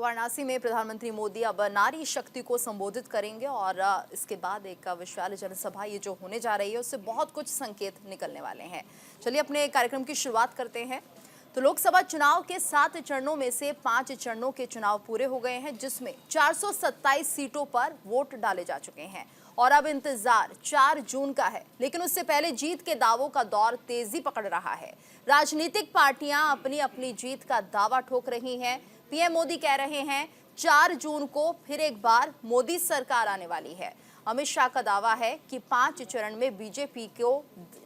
तो वाराणसी में प्रधानमंत्री मोदी अब नारी शक्ति को संबोधित करेंगे और इसके बाद एक विशाल जनसभा ये जो होने जा रही है उससे बहुत कुछ संकेत निकलने वाले हैं। चलिए अपने कार्यक्रम की शुरुआत करते हैं। तो लोकसभा चुनाव के 7 चरणों में से 5 चरणों के चुनाव पूरे हो गए हैं, जिसमें 427 सीटों पर वोट डाले जा चुके हैं और अब इंतजार 4 जून का है। लेकिन उससे पहले जीत के दावों का दौर तेजी पकड़ रहा है। राजनीतिक पार्टियां अपनी अपनी जीत का दावा ठोक रही हैं। पीएम मोदी कह रहे हैं 4 जून को फिर एक बार मोदी सरकार आने वाली है। अमित शाह का दावा है कि 5 चरण में बीजेपी को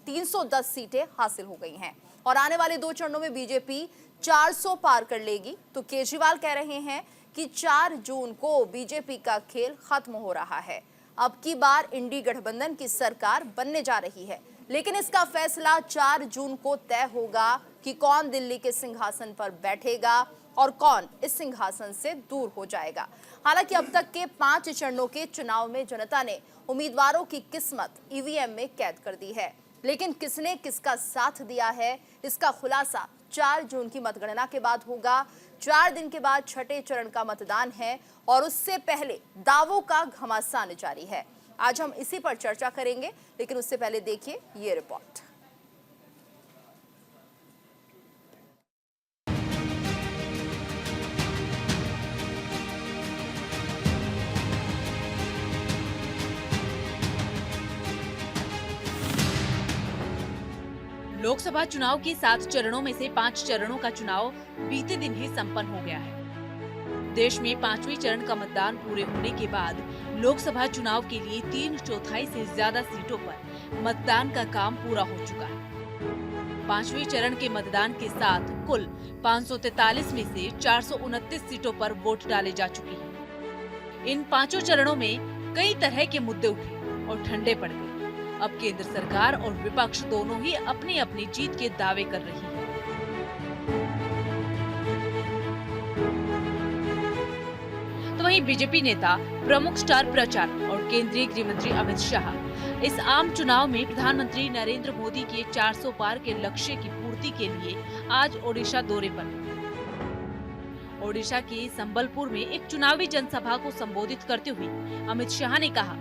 310 सीटें हासिल हो गई हैं और आने वाले 2 चरणों में बीजेपी 400 पार कर लेगी। तो केजरीवाल कह रहे हैं कि 4 जून को बीजेपी का खेल खत्म हो रहा है। अब की बार इंडी गठबंधन की सरकार बनने जा रही है, लेकिन इसका फैसला 4 जून को तय होगा कि कौन दिल्ली के सिंहासन पर बैठेगा और कौन इस सिंहासन से दूर हो जाएगा। हालांकि अब तक के 5 चरणों के चुनाव में जनता ने उम्मीदवारों की किस्मत ईवीएम में कैद कर दी है, लेकिन किसने किसका साथ दिया है इसका खुलासा 4 जून की मतगणना के बाद होगा। 4 दिन के बाद छठे चरण का मतदान है और उससे पहले दावों का घमासान जारी है। आज हम इसी पर चर्चा करेंगे, लेकिन उससे पहले देखिए ये रिपोर्ट। लोकसभा चुनाव के 7 चरणों में से 5 चरणों का चुनाव बीते दिन ही संपन्न हो गया है। देश में 5वें चरण का मतदान पूरे होने के बाद लोकसभा चुनाव के लिए 3/4 से ज्यादा सीटों पर मतदान का काम पूरा हो चुका है। 5वें चरण के मतदान के साथ कुल 543 में से 429 सीटों पर वोट डाले जा चुके हैं। इन 5 चरणों में कई तरह के मुद्दे उठे और ठंडे पड़ गए। अब केंद्र सरकार और विपक्ष दोनों ही अपनी अपनी जीत के दावे कर रही है। तो वहीं बीजेपी नेता, प्रमुख स्टार प्रचारक और केंद्रीय गृह मंत्री अमित शाह इस आम चुनाव में प्रधानमंत्री नरेंद्र मोदी के 400 पार के लक्ष्य की पूर्ति के लिए आज ओडिशा दौरे पर हैं। ओडिशा के संबलपुर में एक चुनावी जनसभा को संबोधित करते हुए अमित शाह ने कहा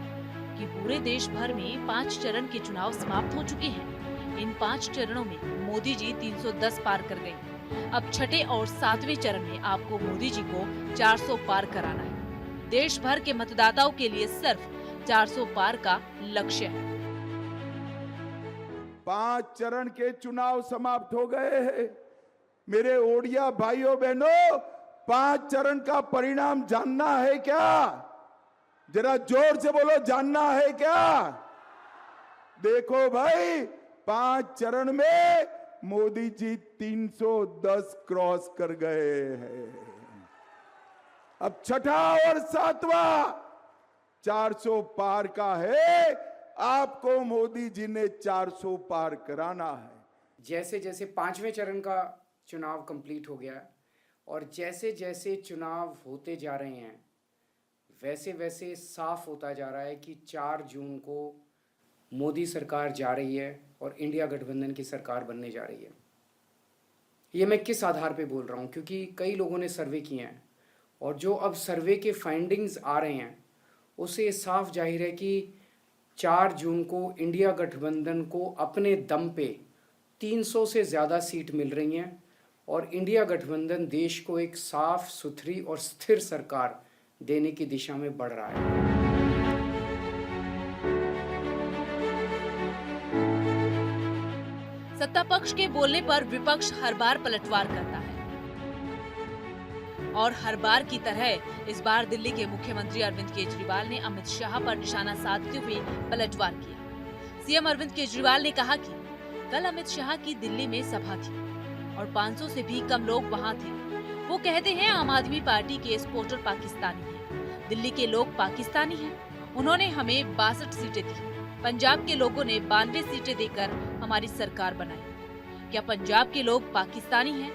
कि पूरे देश भर में 5 चरण के चुनाव समाप्त हो चुके हैं। इन 5 चरणों में मोदी जी 310 पार कर गए। अब छठे और 7वें चरण में आपको मोदी जी को 400 पार कराना है। देश भर के मतदाताओं के लिए सिर्फ 400 पार का लक्ष्य है। 5 चरण के चुनाव समाप्त हो गए हैं। मेरे ओडिया भाइयों बहनों, 5 चरण का परिणाम जानना है क्या? जरा जोर से बोलो, जानना है क्या? देखो भाई, 5 चरण में मोदी जी 310 क्रॉस कर गए हैं। अब छठा और 7वां 400 पार का है। आपको मोदी जी ने 400 पार कराना है। जैसे जैसे 5वें चरण का चुनाव कंप्लीट हो गया और जैसे जैसे चुनाव होते जा रहे हैं, वैसे वैसे साफ होता जा रहा है कि 4 जून को मोदी सरकार जा रही है और इंडिया गठबंधन की सरकार बनने जा रही है। ये मैं किस आधार पे बोल रहा हूँ? क्योंकि कई लोगों ने सर्वे किए हैं और जो अब सर्वे के फाइंडिंग्स आ रहे हैं उससे साफ जाहिर है कि 4 जून को इंडिया गठबंधन को अपने दम पे 300 से ज़्यादा सीट मिल रही हैं और इंडिया गठबंधन देश को एक साफ सुथरी और स्थिर सरकार देने की दिशा में बढ़ रहा है। सत्ता पक्ष के बोलने पर विपक्ष हर बार पलटवार करता है और हर बार की तरह इस बार दिल्ली के मुख्यमंत्री अरविंद केजरीवाल ने अमित शाह पर निशाना साधते हुए पलटवार किया। सीएम अरविंद केजरीवाल ने कहा कि कल अमित शाह की दिल्ली में सभा थी और 500 से भी कम लोग वहां थे। वो कहते हैं आम आदमी पार्टी के सपोर्टर पाकिस्तानी हैं। दिल्ली के लोग पाकिस्तानी हैं। उन्होंने हमें 62 सीटें दी। पंजाब के लोगों ने 92 सीटें देकर हमारी सरकार बनाई। क्या पंजाब के लोग पाकिस्तानी हैं?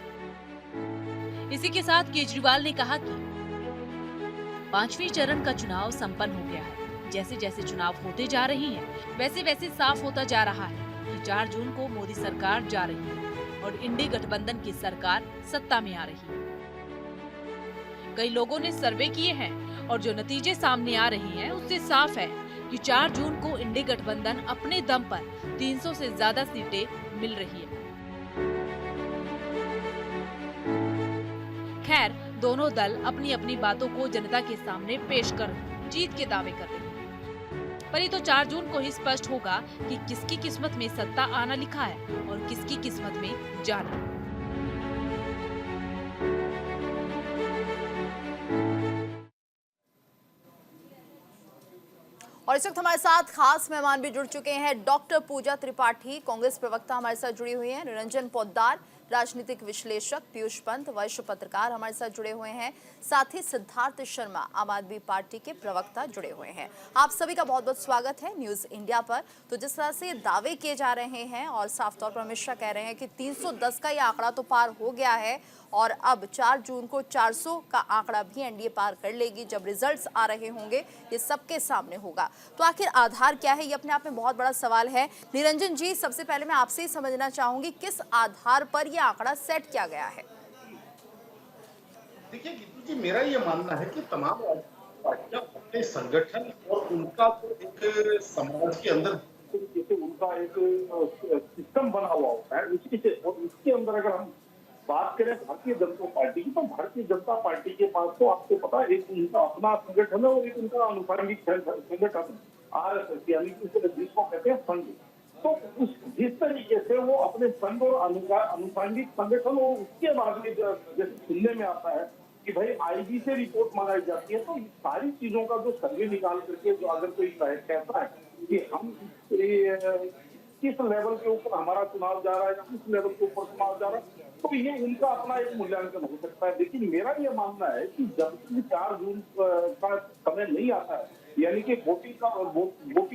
इसी के साथ केजरीवाल ने कहा कि 5वें चरण का चुनाव संपन्न हो गया है। जैसे जैसे चुनाव होते जा रहे हैं, वैसे वैसे साफ होता जा रहा है कि 4 जून को मोदी सरकार जा रही है और इंडी गठबंधन की सरकार सत्ता में आ रही है। कई लोगों ने सर्वे किए हैं और जो नतीजे सामने आ रहे हैं उससे साफ है कि 4 जून को इंडी गठबंधन अपने दम पर 300 से ज्यादा सीटें मिल रही है। खैर, दोनों दल अपनी अपनी बातों को जनता के सामने पेश कर जीत के दावे कर रहे हैं। पर ये तो 4 जून को ही स्पष्ट होगा कि किसकी किस्मत में सत्ता आना लिखा है और किसकी किस्मत में जाना। और इस वक्त हमारे साथ खास मेहमान भी जुड़ चुके हैं। डॉक्टर पूजा त्रिपाठी, कांग्रेस प्रवक्ता हमारे साथ जुड़ी हुई हैं। निरंजन पोद्दार, राजनीतिक विश्लेषक। पीयूष पंत, वरिष्ठ पत्रकार हमारे साथ जुड़े हुए हैं। साथ ही सिद्धार्थ शर्मा, आम आदमी पार्टी के प्रवक्ता जुड़े हुए हैं। आप सभी का बहुत बहुत स्वागत है न्यूज इंडिया पर। तो जिस तरह से दावे किए जा रहे हैं और साफ तौर पर अमित शाह कह रहे हैं कि 310 का ये आंकड़ा तो पार हो गया है और अब 4 जून को 400 का आंकड़ा भी एनडीए पार कर लेगी। जब रिजल्ट्स आ रहे होंगे ये सबके सामने होगा। तो आखिर आधार क्या है, ये अपने आप में बहुत बड़ा सवाल है। निरंजन जी, सबसे पहले मैं आपसे ही समझना चाहूंगी किस आधार पर ये आंकड़ा सेट किया गया है। देखिए गीतू जी, मेरा ये मानना है कि तमाम पार्टियां अपने संगठन और उनका तो एक समाज के अंदर जैसे उनका एक सिस्टम बना हुआ होता है, उसी से और उसके अंदर अगर हम बात करें भारतीय जनता पार्टी की, तो भारतीय जनता पार्टी के पास तो आपको पता है एक उनका अपना संगठन है और एक उनका अनुसांगिक संगठन आरएसएस, यानी कि जिसको कहते हैं संघ। तो उस जिस तरीके से वो अपने संघ और अनुसांगिक संगठन और उसके बाद में जैसे सुनने में आता है कि भाई आईबी से रिपोर्ट मंगाई जाती है, तो इस सारी चीजों का जो सर्वे निकाल करके जो अगर कोई कहता है कि हम किस लेवल के ऊपर हमारा चुनाव जा रहा है या किस लेवल के ऊपर चुनाव जा रहा है, तो ये उनका अपना एक मूल्यांकन हो सकता है। लेकिन मेरा ये मानना है कि जब तक 4 जून का समय नहीं आता है, यानी कि वोटिंग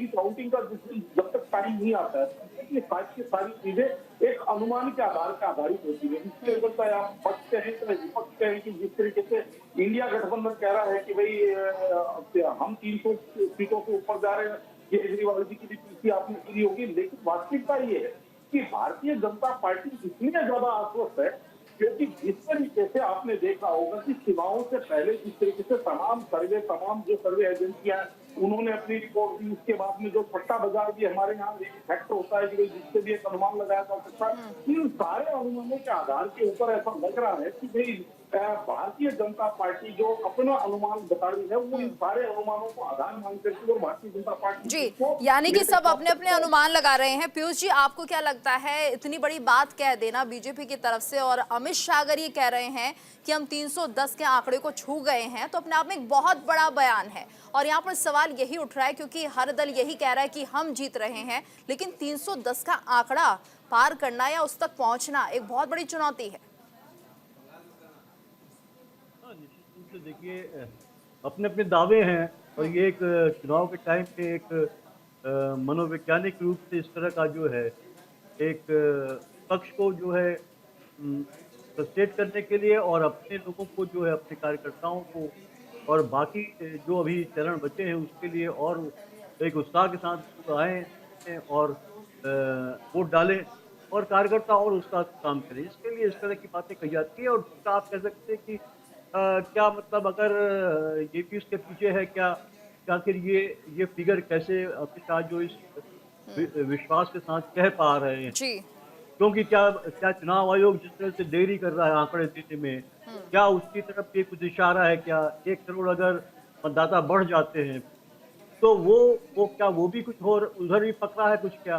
काउंटिंग का जब तक टाइम नहीं आता है, ये सारी चीजें एक अनुमान के आधार पर आधारित होती है। इसके ऊपर चाहे आप पक्ष कहें चाहे विपक्ष कहें कि जिस तरीके से इंडिया गठबंधन कह रहा है कि भाई हम 300 सीटों से ऊपर जा रहे हैं, केजरीवाल जी की भी पीसी आपने सुनी होगी, लेकिन वास्तविकता ये है कि भारतीय जनता पार्टी इसलिए ज्यादा आश्वस्त है क्योंकि जिस तरीके से आपने देखा होगा कि चुनावों से पहले जिस तरीके से तमाम जो सर्वे एजेंसियां उन्होंने अपनी रिपोर्ट दी, उसके बाद में जो पट्टा बाजार भी हमारे यहाँ एक फैक्टर होता है कि जिससे भी एक अनुमान लगाया जा सकता है, इन सारे अनुमानों के आधार के ऊपर ऐसा लग रहा है कि भाई भारतीय जनता पार्टी जो अपना अनुमान बता रही है वो इन सारे अनुमानों को आधार मान करके और भारतीय जनता पार्टी जी, यानी कि सब अपने अपने अनुमान लगा रहे हैं। पीयूष जी, आपको क्या लगता है इतनी बड़ी बात कह देना बीजेपी की तरफ से, और अमित शाह अगर ये कह रहे हैं कि हम 310 के आंकड़े को छू गए हैं, तो अपने आप में एक बहुत बड़ा बयान है। और यहाँ पर सवाल यही उठ रहा है क्योंकि हर दल यही कह रहा है कि हम जीत रहे हैं, लेकिन 310 का आंकड़ा पार करना या उस तक पहुंचना एक बहुत बड़ी चुनौती है। देखिए, अपने अपने दावे हैं और ये एक चुनाव के टाइम पे एक मनोवैज्ञानिक रूप से इस तरह का जो है एक पक्ष को जो है फ्रस्ट्रेट करने के लिए और अपने लोगों को जो है अपने कार्यकर्ताओं को और बाकी जो अभी चरण बचे हैं उसके लिए और एक उत्साह के साथ आए और वोट डालें और कार्यकर्ता और उसका काम करें। इसके लिए इस तरह की बातें कही जाती है और आप कह सकते हैं कि क्या मतलब अगर ये भी इसके पीछे है क्या आखिर ये फिगर कैसे अमित शाह जो इस विश्वास के साथ कह पा रहे हैं जी। क्योंकि क्या चुनाव आयोग जिस तरह से देरी कर रहा है आंकड़े देने में, क्या उसकी तरफ भी कुछ इशारा है? क्या 1 करोड़ अगर मतदाता बढ़ जाते हैं तो वो भी कुछ और उधर भी पकड़ा है कुछ क्या?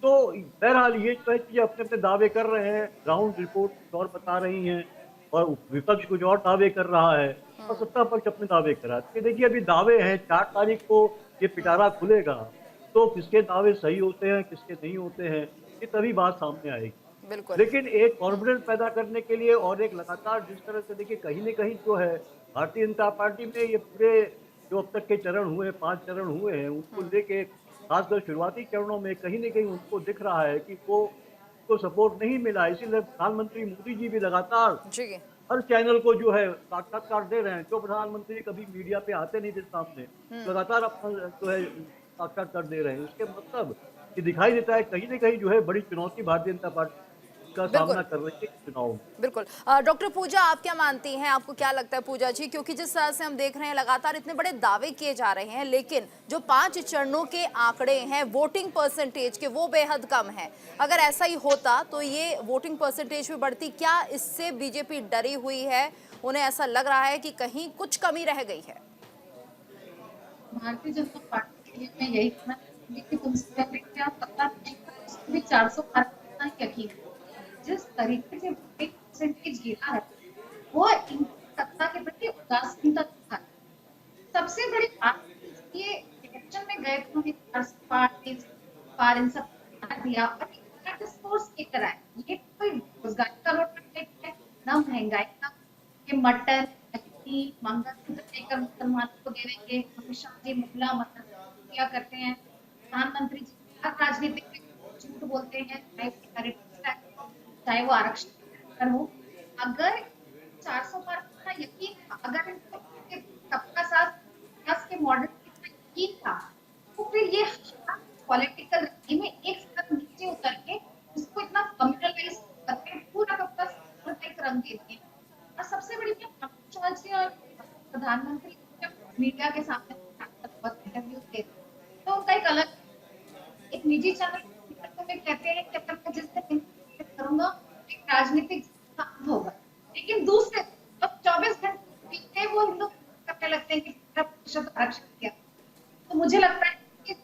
तो बहरहाल ये जो है कि अपने अपने दावे कर रहे हैं, ग्राउंड रिपोर्ट और बता रही हैं और विपक्ष कुछ और दावे कर रहा है और सत्ता पक्ष अपने दावे कर रहा है। देखिए अभी दावे हैं, 4 तारीख को ये पिटारा खुलेगा तो किसके दावे सही होते हैं किसके नहीं होते हैं ये तभी बात सामने आएगी। बिल्कुल। लेकिन एक कॉन्फिडेंस पैदा करने के लिए और एक लगातार जिस तरह से देखिए कहीं न कहीं जो है भारतीय जनता पार्टी में ये पूरे जो अब तक के चरण हुए 5 चरण हुए हैं उसको लेके खासकर शुरुआती चरणों में कहीं न कहीं उनको दिख रहा है कि वो सपोर्ट नहीं मिला। इसीलिए प्रधानमंत्री मोदी जी भी लगातार हर चैनल को जो है साक्षात्कार दे रहे हैं। जो प्रधानमंत्री कभी मीडिया पे आते नहीं थे सामने, लगातार अपना जो है साक्षात्कार दे रहे हैं। इसके मतलब कि दिखाई देता है कहीं न कहीं जो है बड़ी चुनौती भारतीय जनता पार्टी का सामना कर रही है चुनाव में। बिल्कुल। डॉक्टर पूजा, आप क्या मानती हैं, आपको क्या लगता है पूजा जी, क्योंकि जिस तरह से हम देख रहे हैं लगातार इतने बड़े दावे किए जा रहे हैं, लेकिन जो 5 चरणों के आंकड़े हैं वोटिंग परसेंटेज के, वो बेहद कम है। अगर ऐसा ही होता तो ये वोटिंग परसेंटेज भी बढ़ती। क्या इससे बीजेपी डरी हुई है? उन्हें ऐसा लग रहा है कि कहीं कुछ कमी रह गई है? भारतीय जनता पार्टी के लिए मैं यही कहना चाहूंगी कि तुमसे पहले क्या पता नहीं था, इसको भी 400 पार करना ही यकीन है। जिस तरीके से वोटिंग परसेंटेज गिरा है वो इनकी सत्ता के प्रति उदासीनता था। सबसे बड़ी बात, ये इलेक्शन में गए थे, उन्हें 400 पार इन सब बना दिया और डिस्कोर्स लेकर आए। ये कोई रोजगार का रोड है ना, महंगाई का, ये मटन मंगलसूत्र लेकर मुसलमानों को देंगे, अमित शाह जी महिला मतलब क्या करते हैं, प्रधानमंत्री जी हर राजनीतिक में झूठ बोलते हैं, चाहे वो आरक्षण हो। अगर 400 पार का यकीन था, अगर इनको सबका साथ के मॉडल यकीन था, तो फिर ये पॉलिटिकल में एक स्तर नीचे उतर के उसको इतना कम्युनलाइज करके पूरा का पूरा रंग दे दिए। और सबसे बड़ी बात, अमित शाह जी और प्रधानमंत्री मीडिया के सामने इंटरव्यू थे, तो उनका एक अलग एक निजी चैनल में कहते हैं कि अगर मैं जिस दिन करूंगा एक राजनीतिक होगा, लेकिन दूसरे 24 घंटे वो लोग करने लगते हैं कि प्रतिशत आरक्षण दिया। तो मुझे लगता है कि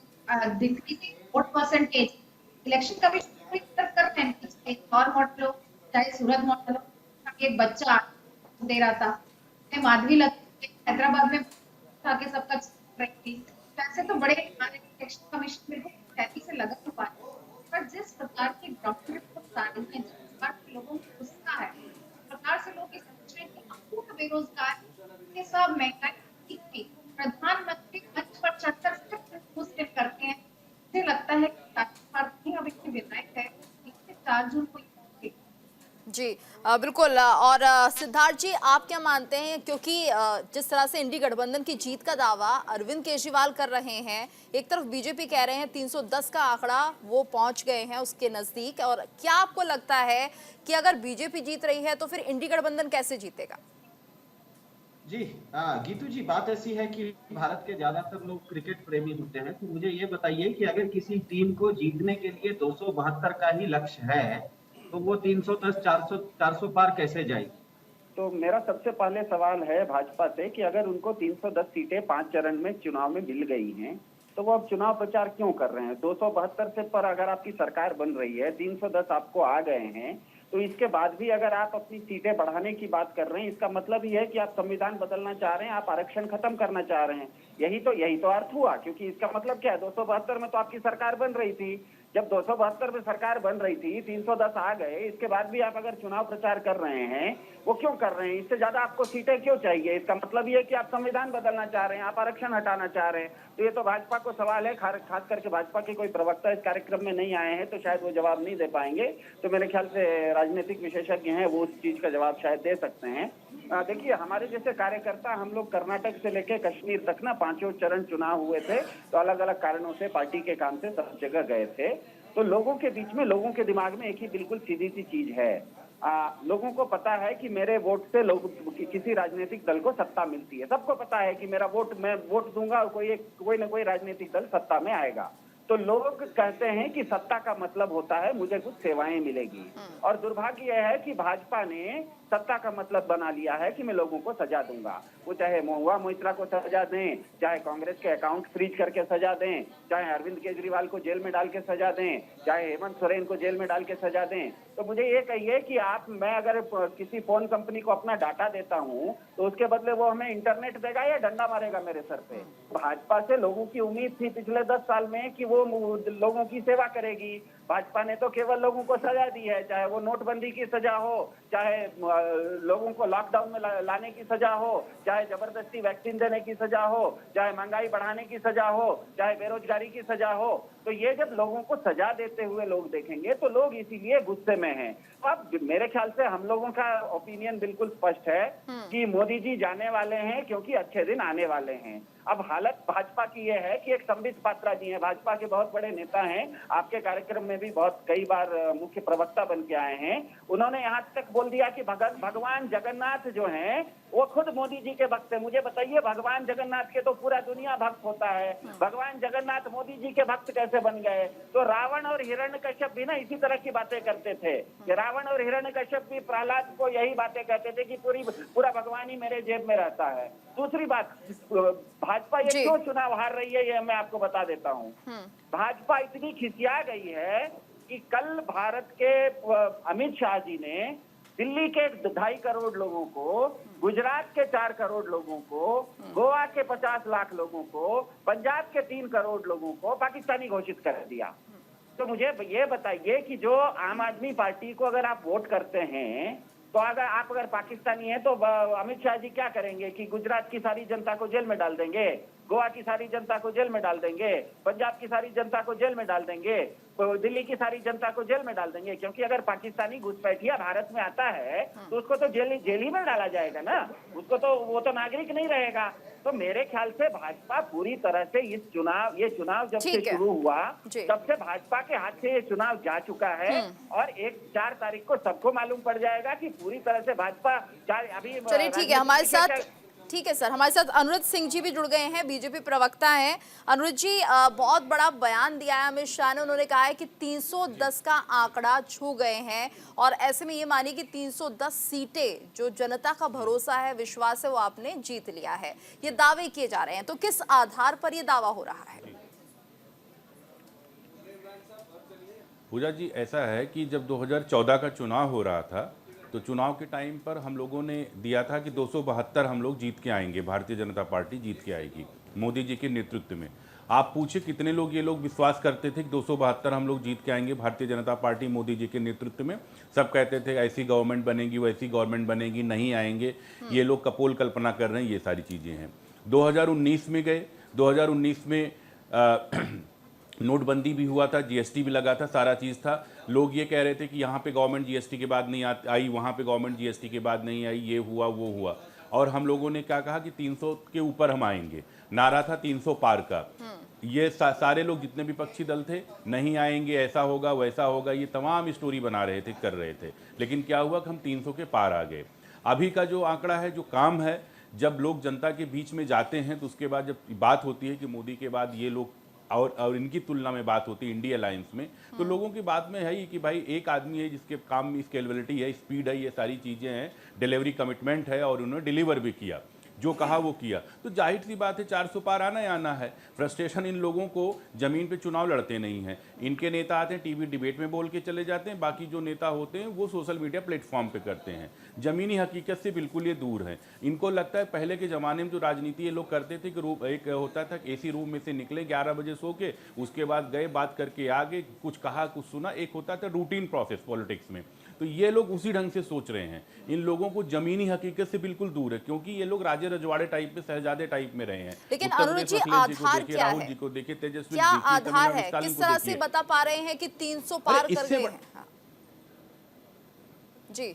decreasing vote percentage election commission कर रहे हैं, और मॉडल हो चाहे सूरत मॉडल हो, एक बच्चा दे रहा था, माधवी हैदराबाद में के सबका वैसे तो बड़े इलेक्शन कमीशन बिल्कुल तैयारी से लगा हुआ है, पर जिस प्रकार की ग्राउंड रिपोर्ट आ रही है, जिस प्रकार के लोगों को गुस्सा है, प्रकार से लोग सोच रहे हैं कि अपूर्ण बेरोजगार के सब महंगाई, प्रधानमंत्री मंच पर चढ़कर सिर्फ करते हैं। मुझे लगता है कि अब इतने विधायक है 4 जून को जी बिल्कुल। और सिद्धार्थ जी, आप क्या मानते हैं, क्योंकि जिस तरह से इंडी गठबंधन की जीत का दावा अरविंद केजरीवाल कर रहे हैं, एक तरफ बीजेपी कह रहे हैं 310 का आंकड़ा वो पहुंच गए हैं उसके नजदीक, और क्या आपको लगता है कि अगर बीजेपी जीत रही है तो फिर इंडी गठबंधन कैसे जीतेगा? जी गीतू जी, बात ऐसी है कि भारत के ज्यादातर लोग क्रिकेट प्रेमी होते हैं, तो मुझे ये बताइए कि अगर किसी टीम को जीतने के लिए 272 का ही लक्ष्य है, तो वो 310 400 पार कैसे जाएगी? तो मेरा सबसे पहले सवाल है भाजपा से कि अगर उनको 310 सीटें 5 चरण में चुनाव में मिल गई हैं, तो वो अब चुनाव प्रचार क्यों कर रहे हैं? 272 से पर अगर आपकी सरकार बन रही है, 310 आपको आ गए हैं, तो इसके बाद भी अगर आप अपनी सीटें बढ़ाने की बात कर रहे हैं, इसका मतलब ये है कि आप संविधान बदलना चाह रहे हैं, आप आरक्षण खत्म करना चाह रहे हैं। यही तो अर्थ हुआ, क्योंकि इसका मतलब क्या है, 272 में तो आपकी सरकार बन रही थी। जब 272 में सरकार बन रही थी, 310 आ गए, इसके बाद भी आप अगर चुनाव प्रचार कर रहे हैं, वो क्यों कर रहे हैं? इससे ज्यादा आपको सीटें क्यों चाहिए? इसका मतलब ये है कि आप संविधान बदलना चाह रहे हैं, आप आरक्षण हटाना चाह रहे हैं। तो ये तो भाजपा को सवाल है, खास करके भाजपा के कोई प्रवक्ता इस कार्यक्रम में नहीं आए हैं, तो शायद वो जवाब नहीं दे पाएंगे। तो मेरे ख्याल से राजनीतिक विशेषज्ञ हैं, वो उस चीज का जवाब शायद दे सकते हैं। देखिए, हमारे जैसे कार्यकर्ता, हम लोग कर्नाटक से लेकर कश्मीर तक ना 5 चरण चुनाव हुए थे, तो अलग अलग कारणों से पार्टी के काम से सब जगह गए थे। तो लोगों के बीच में, लोगों के दिमाग में एक ही बिल्कुल सीधी सी चीज है, लोगों को पता है कि मेरे वोट से किसी राजनीतिक दल को सत्ता मिलती है। सबको पता है कि मेरा वोट, मैं वोट दूंगा और कोई ना कोई राजनीतिक दल सत्ता में आएगा। तो लोग कहते हैं कि सत्ता का मतलब होता है मुझे कुछ सेवाएं मिलेगी, और दुर्भाग्य यह है कि भाजपा ने सत्ता का मतलब बना लिया है कि मैं लोगों को सजा दूंगा। वो चाहे महुआ मोइत्रा को सजा दें, चाहे कांग्रेस के अकाउंट फ्रीज करके सजा दें, चाहे अरविंद केजरीवाल को जेल में डाल के सजा दें, चाहे हेमंत सोरेन को जेल में डाल के सजा दें। तो मुझे ये कहिए कि मैं अगर किसी फोन कंपनी को अपना डाटा देता हूं, तो उसके बदले वो हमें इंटरनेट देगा या डंडा मारेगा मेरे सर पे? भाजपा से लोगों की उम्मीद थी पिछले 10 साल में कि वो लोगों की सेवा करेगी। भाजपा ने तो केवल लोगों को सजा दी है, चाहे वो नोटबंदी की सजा हो, चाहे लोगों को लॉकडाउन में लाने की सजा हो, चाहे जबरदस्ती वैक्सीन देने की सजा हो, चाहे महंगाई बढ़ाने की सजा हो, चाहे बेरोजगारी की सजा हो। तो ये जब लोगों को सजा देते हुए लोग देखेंगे, तो लोग इसीलिए गुस्से में हैं। अब मेरे ख्याल से हम लोगों का ओपिनियन बिल्कुल स्पष्ट है कि मोदी जी जाने वाले हैं, क्योंकि अच्छे दिन आने वाले हैं। अब हालत भाजपा की यह है कि एक संबित पात्रा जी हैं, भाजपा के बहुत बड़े नेता हैं, आपके कार्यक्रम में भी बहुत कई बार मुख्य प्रवक्ता बन के आए हैं। उन्होंने यहाँ तक बोल दिया कि भगवान जगन्नाथ जो हैं वो खुद मोदी जी के भक्त है। मुझे बताइए, भगवान जगन्नाथ के तो पूरा दुनिया भक्त होता है, भगवान जगन्नाथ मोदी जी के भक्त कैसे बन गए? तो रावण और हिरण्यकश्यप भी ना इसी तरह की बातें करते थे कि रावण और हिरण्यकश्यप भी प्रहलाद को यही बातें कहते थे कि पूरा भगवान ही मेरे जेब में रहता है। दूसरी बात, भाजपा ये क्यों चुनाव हार रही है, ये मैं आपको बता देता हूँ। भाजपा इतनी खिसिया गई है कि कल भारत के अमित शाह जी ने दिल्ली के 2.5 करोड़ लोगों को, गुजरात के 4 करोड़ लोगों को, गोवा के 50 लाख लोगों को, पंजाब के 3 करोड़ लोगों को पाकिस्तानी घोषित कर दिया। तो मुझे ये बताइए कि जो आम आदमी पार्टी को अगर आप वोट करते हैं, तो अगर पाकिस्तानी है तो अमित शाह जी क्या करेंगे कि गुजरात की सारी जनता को जेल में डाल देंगे, गोवा की सारी जनता को जेल में डाल देंगे, पंजाब की सारी जनता को जेल में डाल देंगे, दिल्ली की सारी जनता को जेल में डाल देंगे। क्योंकि अगर पाकिस्तानी घुसपैठिया भारत में आता है तो उसको तो जेल ही में डाला जाएगा ना, उसको तो वो तो नागरिक नहीं रहेगा। तो मेरे ख्याल से भाजपा पूरी तरह से ये चुनाव जब से शुरू हुआ तब से भाजपा के हाथ से ये चुनाव जा चुका है, और 4 तारीख को सबको मालूम पड़ जाएगा कि पूरी तरह से भाजपा अभी। चलिए ठीक है, हमारे साथ ठीक है सर, हमारे साथ अनुरुद्ध सिंह जी भी जुड़ गए हैं, बीजेपी प्रवक्ता हैं। अनुरुद्ध जी, बहुत बड़ा बयान दिया है अमित शाह ने, उन्होंने कहा है कि 310 का आंकड़ा छू गए हैं, और ऐसे में ये मानिए कि 310 सीटें जो जनता का भरोसा है, विश्वास है, वो आपने जीत लिया है। ये दावे किए जा रहे हैं, तो किस आधार पर ये दावा हो रहा है? पूजा जी, ऐसा है कि जब 2014 का चुनाव हो रहा था तो चुनाव के टाइम पर हम लोगों ने दिया था कि 272 हम लोग जीत के आएंगे, भारतीय जनता पार्टी जीत के आएगी मोदी जी के नेतृत्व में। आप पूछे कितने लोग ये लोग विश्वास करते थे कि 272 हम लोग जीत के आएंगे भारतीय जनता पार्टी मोदी जी के नेतृत्व में? सब कहते थे ऐसी गवर्नमेंट बनेगी, वैसी गवर्नमेंट बनेगी, नहीं आएंगे, ये लोग कपोल कल्पना कर रहे हैं, ये सारी चीज़ें हैं। 2019 में गए, 2019 में नोटबंदी भी हुआ था, जीएसटी भी लगा था, सारा चीज़ था। लोग ये कह रहे थे कि यहाँ पे गवर्नमेंट जीएसटी के बाद नहीं आई, वहाँ पे गवर्नमेंट जीएसटी के बाद नहीं आई, ये हुआ वो हुआ। और हम लोगों ने क्या कहा कि 300 के ऊपर हम आएंगे, नारा था 300 पार का। ये सारे लोग जितने भी विपक्षी दल थे, नहीं आएंगे, ऐसा होगा वैसा होगा, ये तमाम स्टोरी बना रहे थे, कर रहे थे। लेकिन क्या हुआ कि हम 300 के पार आ गए। अभी का जो आंकड़ा है, जो काम है, जब लोग जनता के बीच में जाते हैं तो उसके बाद जब बात होती है कि मोदी के बाद ये लोग और इनकी तुलना में बात होती है इंडिया अलायंस में, तो लोगों की बात में है ही कि भाई एक आदमी है जिसके काम में स्केलेबिलिटी है, स्पीड है, ये सारी चीज़ें हैं, डिलीवरी कमिटमेंट है, और उन्होंने डिलीवर भी किया, जो कहा वो किया। तो जाहिर सी बात है 400 पार आना ही आना है। फ्रस्ट्रेशन इन लोगों को, जमीन पे चुनाव लड़ते नहीं हैं। इनके नेता आते हैं, टीवी डिबेट में बोल के चले जाते हैं, बाकी जो नेता होते हैं वो सोशल मीडिया प्लेटफॉर्म पे करते हैं, ज़मीनी हकीकत से बिल्कुल ये दूर हैं। इनको लगता है पहले के ज़माने में जो राजनीति ये लोग करते थे कि एक होता था कि एसी रूम में से निकले 11 बजे सो के, उसके बाद गए, बात करके आ गए, कुछ कहा कुछ सुना, एक होता था रूटीन प्रोसेस पॉलिटिक्स में। तो ये लोग उसी ढंग से सोच रहे हैं। इन लोगों को जमीनी हकीकत से बिल्कुल दूर है, क्योंकि ये लोग राजे रजवाड़े टाइप में, शहजादे टाइप में रहे हैं। लेकिन अनुरुद्ध जी, आधार क्या है? राहुल जी को देखिए, तेजस्वी, क्या आधार है? किस तरह से बता पा रहे हैं कि 300 पार कर गए हैं? जी,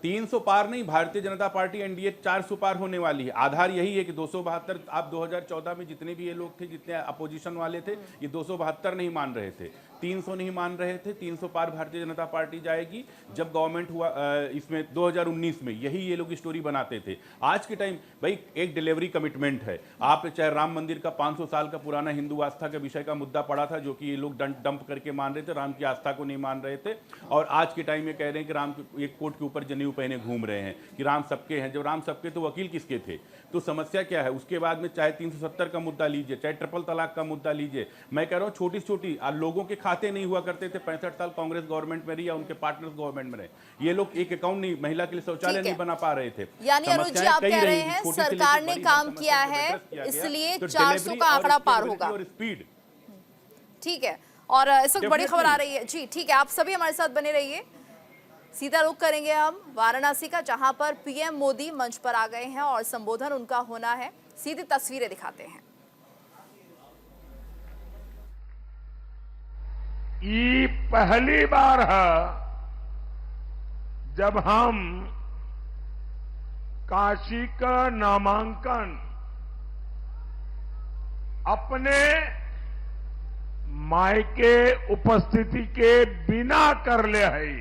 300 पार नहीं, भारतीय जनता पार्टी एनडीए 400 पार होने वाली है। आधार यही है कि 272, आप 2014 में जितने भी ये लोग थे, जितने अपोजिशन वाले थे, ये 272 नहीं मान रहे थे, 300 नहीं मान रहे थे। 300 पार भारतीय जनता पार्टी जाएगी। जब गवर्नमेंट हुआ इसमें 2019 में, यही ये लोग स्टोरी बनाते थे। आज के टाइम भाई एक डिलीवरी कमिटमेंट है। आप चाहे राम मंदिर का 500 साल का पुराना हिंदू आस्था के विषय का मुद्दा पड़ा था, जो कि ये लोग डंप करके मान रहे थे, राम की आस्था को नहीं मान रहे थे, और आज के टाइम में कह रहे हैं कि राम एक कोट के ऊपर जनेऊ पहने घूम रहे हैं कि राम सबके हैं। जब राम सबके तो वकील किसके थे? तो समस्या क्या है? उसके बाद में चाहे 370 का मुद्दा लीजिए, चाहे ट्रिपल तलाक का मुद्दा लीजिए, मैं कह रहा हूँ छोटी छोटी लोगों के खाते नहीं हुआ करते थे। 65 साल कांग्रेस गवर्नमेंट में रही या उनके पार्टनर्स गवर्नमेंट में रहे, ये लोग एक अकाउंट नहीं, महिला के लिए शौचालय नहीं बना पा रहे थे। यानी अनुज जी, आप कह रहे हैं सरकार ने काम किया है, इसलिए 400 का आंकड़ा पार होगा। स्पीड ठीक है, और इस वक्त बड़ी खबर आ रही है जी। ठीक है, आप सभी हमारे साथ बने रहिए। सीधा रुख करेंगे हम वाराणसी का, जहां पर पीएम मोदी मंच पर आ गए हैं और संबोधन उनका होना है। सीधी तस्वीरें दिखाते हैं। ये पहली बार है जब हम काशी का नामांकन अपने मायके उपस्थिति के बिना कर ले है,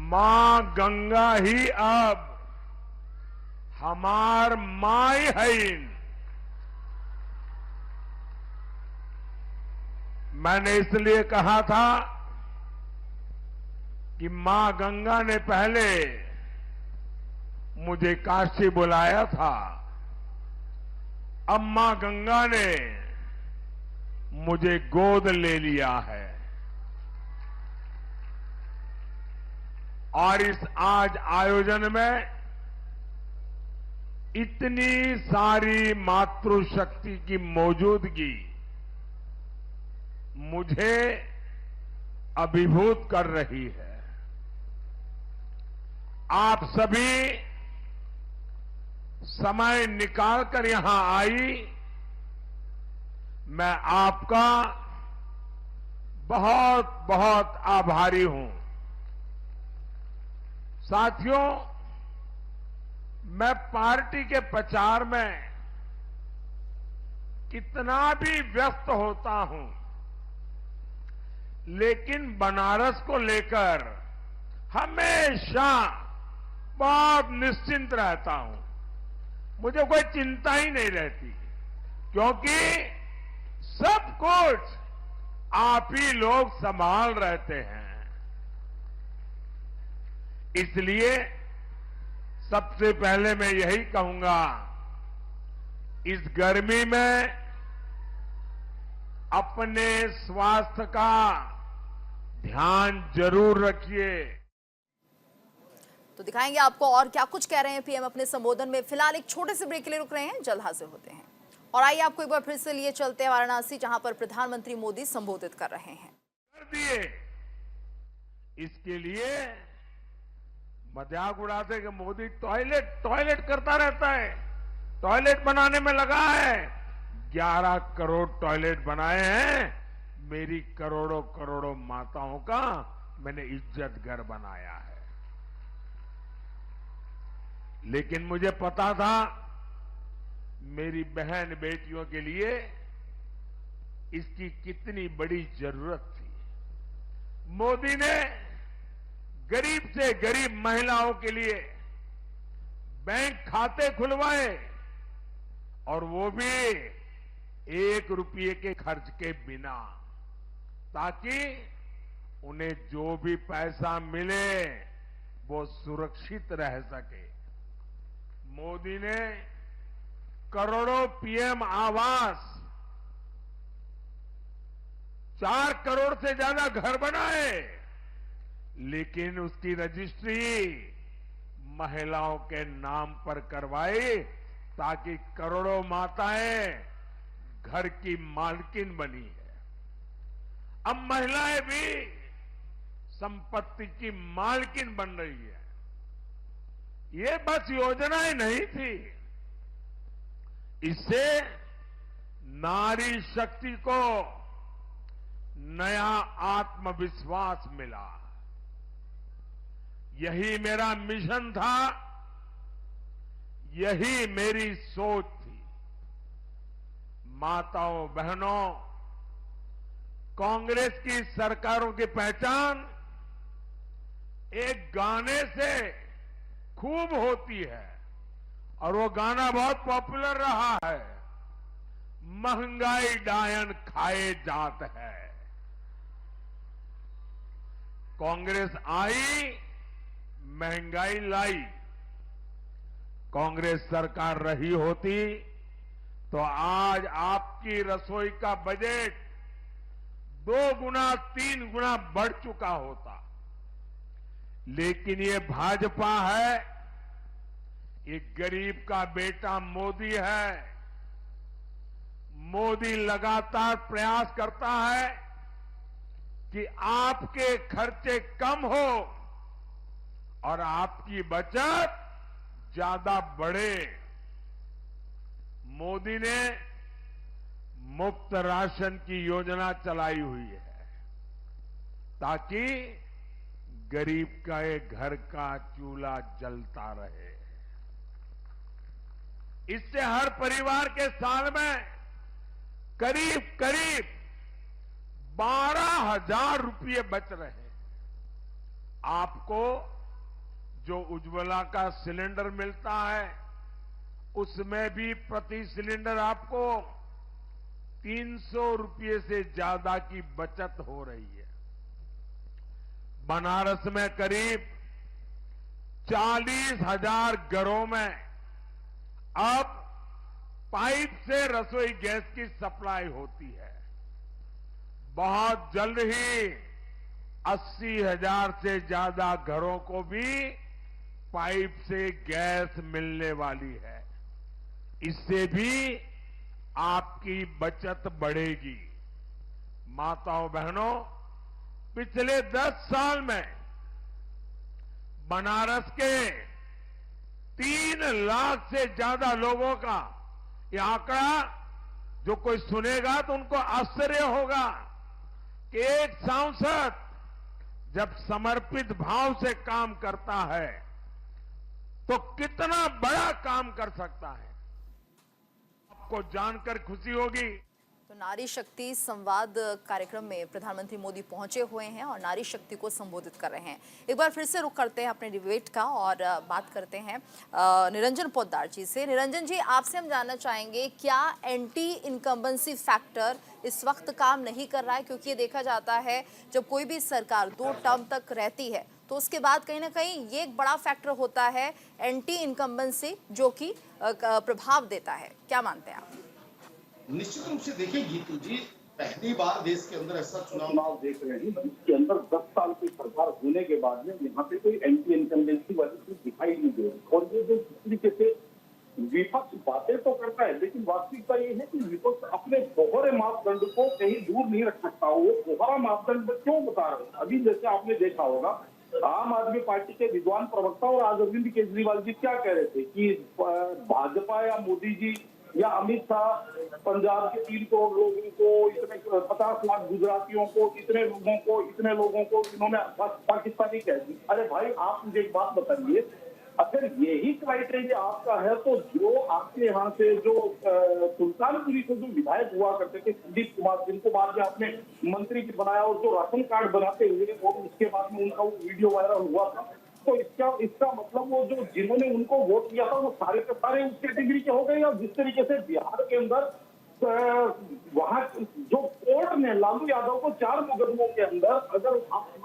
मां गंगा ही अब हमार माई है। मैंने इसलिए कहा था कि मां गंगा ने पहले मुझे काशी बुलाया था, अब मां गंगा ने मुझे गोद ले लिया है। और इस आज आयोजन में इतनी सारी मातृशक्ति की मौजूदगी मुझे अभिभूत कर रही है। आप सभी समय निकालकर यहां आई, मैं आपका बहुत बहुत आभारी हूं। साथियों, मैं पार्टी के प्रचार में कितना भी व्यस्त होता हूं, लेकिन बनारस को लेकर हमेशा बहुत निश्चिंत रहता हूं। मुझे कोई चिंता ही नहीं रहती, क्योंकि सब कुछ आप ही लोग संभाल रहते हैं। इसलिए सबसे पहले मैं यही कहूंगा, इस गर्मी में अपने स्वास्थ्य का ध्यान जरूर रखिए। तो दिखाएंगे आपको और क्या कुछ कह रहे हैं पीएम अपने संबोधन में। फिलहाल एक छोटे से ब्रेक के लिए रुक रहे हैं, जल्द हाजिर होते हैं। और आइए आपको एक बार फिर से लिए चलते हैं वाराणसी, जहां पर प्रधानमंत्री मोदी संबोधित कर रहे हैं। कर दिए, इसके लिए मजाक उड़ाते कि मोदी टॉयलेट करता रहता है, टॉयलेट बनाने में लगा है। 11 करोड़ टॉयलेट बनाए हैं। मेरी करोड़ों करोड़ों माताओं का मैंने इज्जत घर बनाया है। लेकिन मुझे पता था मेरी बहन बेटियों के लिए इसकी कितनी बड़ी जरूरत थी। मोदी ने गरीब से गरीब महिलाओं के लिए बैंक खाते खुलवाए, और वो भी 1 रुपये के खर्च के बिना, ताकि उन्हें जो भी पैसा मिले वो सुरक्षित रह सके। मोदी ने करोड़ों पीएम आवास, 4 करोड़ से ज्यादा घर बनाए, लेकिन उसकी रजिस्ट्री महिलाओं के नाम पर करवाई, ताकि करोड़ों माताएं घर की मालकिन बनी है। अब महिलाएं भी संपत्ति की मालकिन बन रही है। ये बस योजनाएं नहीं थी, इससे नारी शक्ति को नया आत्मविश्वास मिला। यही मेरा मिशन था, यही मेरी सोच थी। माताओं बहनों, कांग्रेस की सरकारों की पहचान एक गाने से खूब होती है, और वो गाना बहुत पॉपुलर रहा है, महंगाई डायन खाए जात है। कांग्रेस आई, महंगाई लाई। कांग्रेस सरकार रही होती तो आज आपकी रसोई का बजट 2 गुना 3 गुना बढ़ चुका होता। लेकिन ये भाजपा है, ये गरीब का बेटा मोदी है। मोदी लगातार प्रयास करता है कि आपके खर्चे कम हो और आपकी बचत ज्यादा बढ़े। मोदी ने मुफ्त राशन की योजना चलाई हुई है। ताकि गरीब का एक घर का चूल्हा जलता रहे। इससे हर परिवार के साल में करीब करीब 12,000 रुपये बच रहे हैं। आपको जो उज्ज्वला का सिलेंडर मिलता है उसमें भी प्रति सिलेंडर आपको 300 रुपये से ज्यादा की बचत हो रही है। बनारस में करीब 40,000 घरों में अब पाइप से रसोई गैस की सप्लाई होती है। बहुत जल्द ही 80,000 से ज्यादा घरों को भी पाइप से गैस मिलने वाली है। इससे भी आपकी बचत बढ़ेगी। माताओं बहनों, पिछले 10 साल में बनारस के 3 लाख से ज्यादा लोगों का यह आंकड़ा जो कोई सुनेगा तो उनको आश्चर्य होगा कि एक सांसद जब समर्पित भाव से काम करता है तो कितना बड़ा काम कर सकता है। आपको जानकर खुशी होगी। तो नारी शक्ति संवाद कार्यक्रम में प्रधानमंत्री मोदी पहुंचे हुए हैं और नारी शक्ति को संबोधित कर रहे हैं। एक बार फिर से रुख करते हैं अपने डिबेट का और बात करते हैं निरंजन पोद्दार जी से। निरंजन जी, आपसे हम जानना चाहेंगे, क्या एंटी इनकम्बेंसी फैक्टर इस वक्त काम नहीं कर रहा है? क्योंकि ये देखा जाता है जब कोई भी सरकार 2 टर्म तक रहती है तो उसके बाद कहीं ना कहीं ये एक बड़ा फैक्टर होता है एंटी इनकम्बेंसी, जो कि प्रभाव देता है। क्या मानते हैं आप? निश्चित रूप से देखिए गीतू जी, पहली बार देश के अंदर ऐसा चुनाव देख रहे हैं जिसके अंदर 10 साल की सरकार होने के बाद में यहाँ पे कोई एंटी इनकम्बेंसी वाली चीज दिखाई नहीं दे रही। और ये जो जिस तरीके से विपक्ष बातें तो करता है, लेकिन वास्तविकता ये है कि विपक्ष अपने दोहरे मापदंड को कहीं दूर नहीं रख सकता। वो दोहरा मापदंड क्यों बता रहे हैं? अभी जैसे आपने देखा होगा, आम आदमी पार्टी के विद्वान प्रवक्ता और आज अरविंद केजरीवाल जी क्या कह रहे थे कि भाजपा या मोदी जी या अमित शाह पंजाब के 3 करोड़ लोगों को, इतने 50 लाख गुजरातियों को, इतने लोगों को इन्होंने पाकिस्तानी कह दी। अरे भाई, आप मुझे एक बात बताइए, अगर यही क्राइटेरिया आपका है तो जो आपके यहाँ से जो सुल्तानपुरी से जो विधायक हुआ करते थे संदीप कुमार, जिनको बाद में आपने मंत्री बनाया और जो राशन कार्ड बनाते हुए और उसके बाद में उनका वो वीडियो वायरल हुआ था, तो इसका मतलब वो जो जिन्होंने उनको वोट किया था वो सारे के सारे उस कैटेगरी के हो गए। और जिस तरीके से बिहार के अंदर वहां जो कोर्ट ने लालू यादव को 4 मुकदमों के अंदर अगर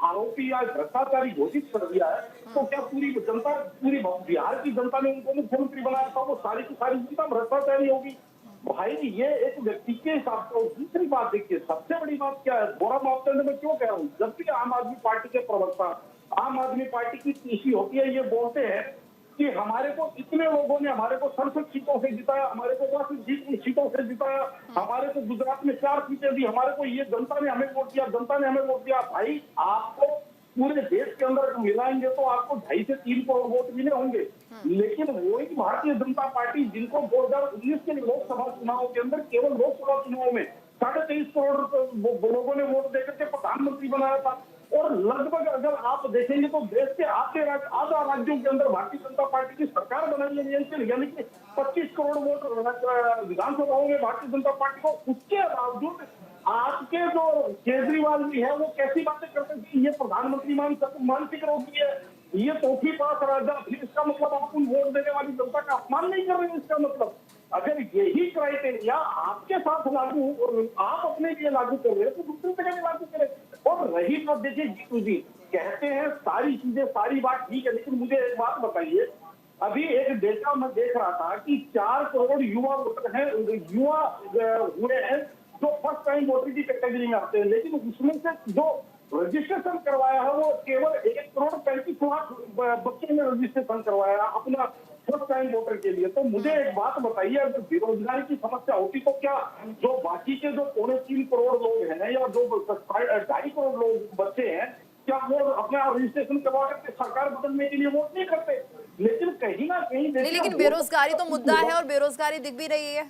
आरोपी या भ्रष्टाचारी घोषित कर दिया है, तो क्या पूरी बिहार की जनता ने उनको मुख्यमंत्री बनाया था वो सारी की सारी जनता भ्रष्टाचारी होगी? भाई, ये एक व्यक्ति के हिसाब से। और दूसरी बात देखिए, सबसे बड़ी बात क्या है, बोरा मापदंड में क्यों कह रहा हूँ, जब भी आम आदमी पार्टी के प्रवक्ता आम आदमी पार्टी की तीसरी होती है, ये बोलते हैं कि हमारे को इतने लोगों ने हमारे को 67 सीटों से जिताया, हमारे को 62 सीटों से जिताया, हमारे को गुजरात में 4 सीटें दी, हमारे को ये जनता ने हमें वोट दिया, जनता ने हमें वोट दिया। भाई, आपको पूरे देश के अंदर मिलाएंगे तो आपको 2.5 से 3 करोड़ वोट मिले होंगे। लेकिन वही भारतीय जनता पार्टी जिनको 2019 के लोकसभा चुनाव के अंदर केवल लोकसभा चुनाव में 23.5 करोड़ लोगों ने वोट देकर के प्रधानमंत्री बनाया था। और लगभग अगर आप देखेंगे तो देश के आधा राज्यों के अंदर भारतीय जनता पार्टी की सरकार बनाई है, यानी कि 25 करोड़ वोट विधानसभाओं में भारतीय जनता पार्टी को। उसके बावजूद आपके जो केजरीवाल जी है वो कैसी बातें करते हैं, ये प्रधानमंत्री मानसिक रोगी है, ये चौथी पास राजा, फिर इसका मतलब आप उन वोट देने वाली जनता का अपमान नहीं कर रहे हैं। इसका मतलब अगर यही क्राइटेरिया आपके साथ लागू, आप अपने लिए लागू कर रहे हैं तो दूसरी जगह भी लागू करें। और रही बात, देखिए जीतू जी कहते हैं सारी चीजें, सारी बात ठीक है, लेकिन मुझे एक बात बताइए, अभी एक डेटा मैं देख रहा था कि 4 करोड़ युवा वोटर हैं, युवा हुए हैं जो फर्स्ट टाइम वोटर की कैटेगरी में आते हैं, लेकिन उसमें से जो रजिस्ट्रेशन करवाया है वो केवल 1 करोड़ 35 लाख बच्चे ने रजिस्ट्रेशन करवाया अपना फर्स्ट टाइम वोटर के लिए। तो मुझे एक बात बताइए, अगर बेरोजगारी की समस्या होती तो क्या जो बाकी के जो 3.25 करोड़ लोग हैं या जो 2.5 करोड़ लोग बच्चे हैं, क्या वो अपना रजिस्ट्रेशन करवा करके सरकार बदलने के लिए वोट नहीं करते? लेकिन कहीं ना कहीं लेकिन बेरोजगारी तो मुद्दा है और बेरोजगारी दिख भी रही है।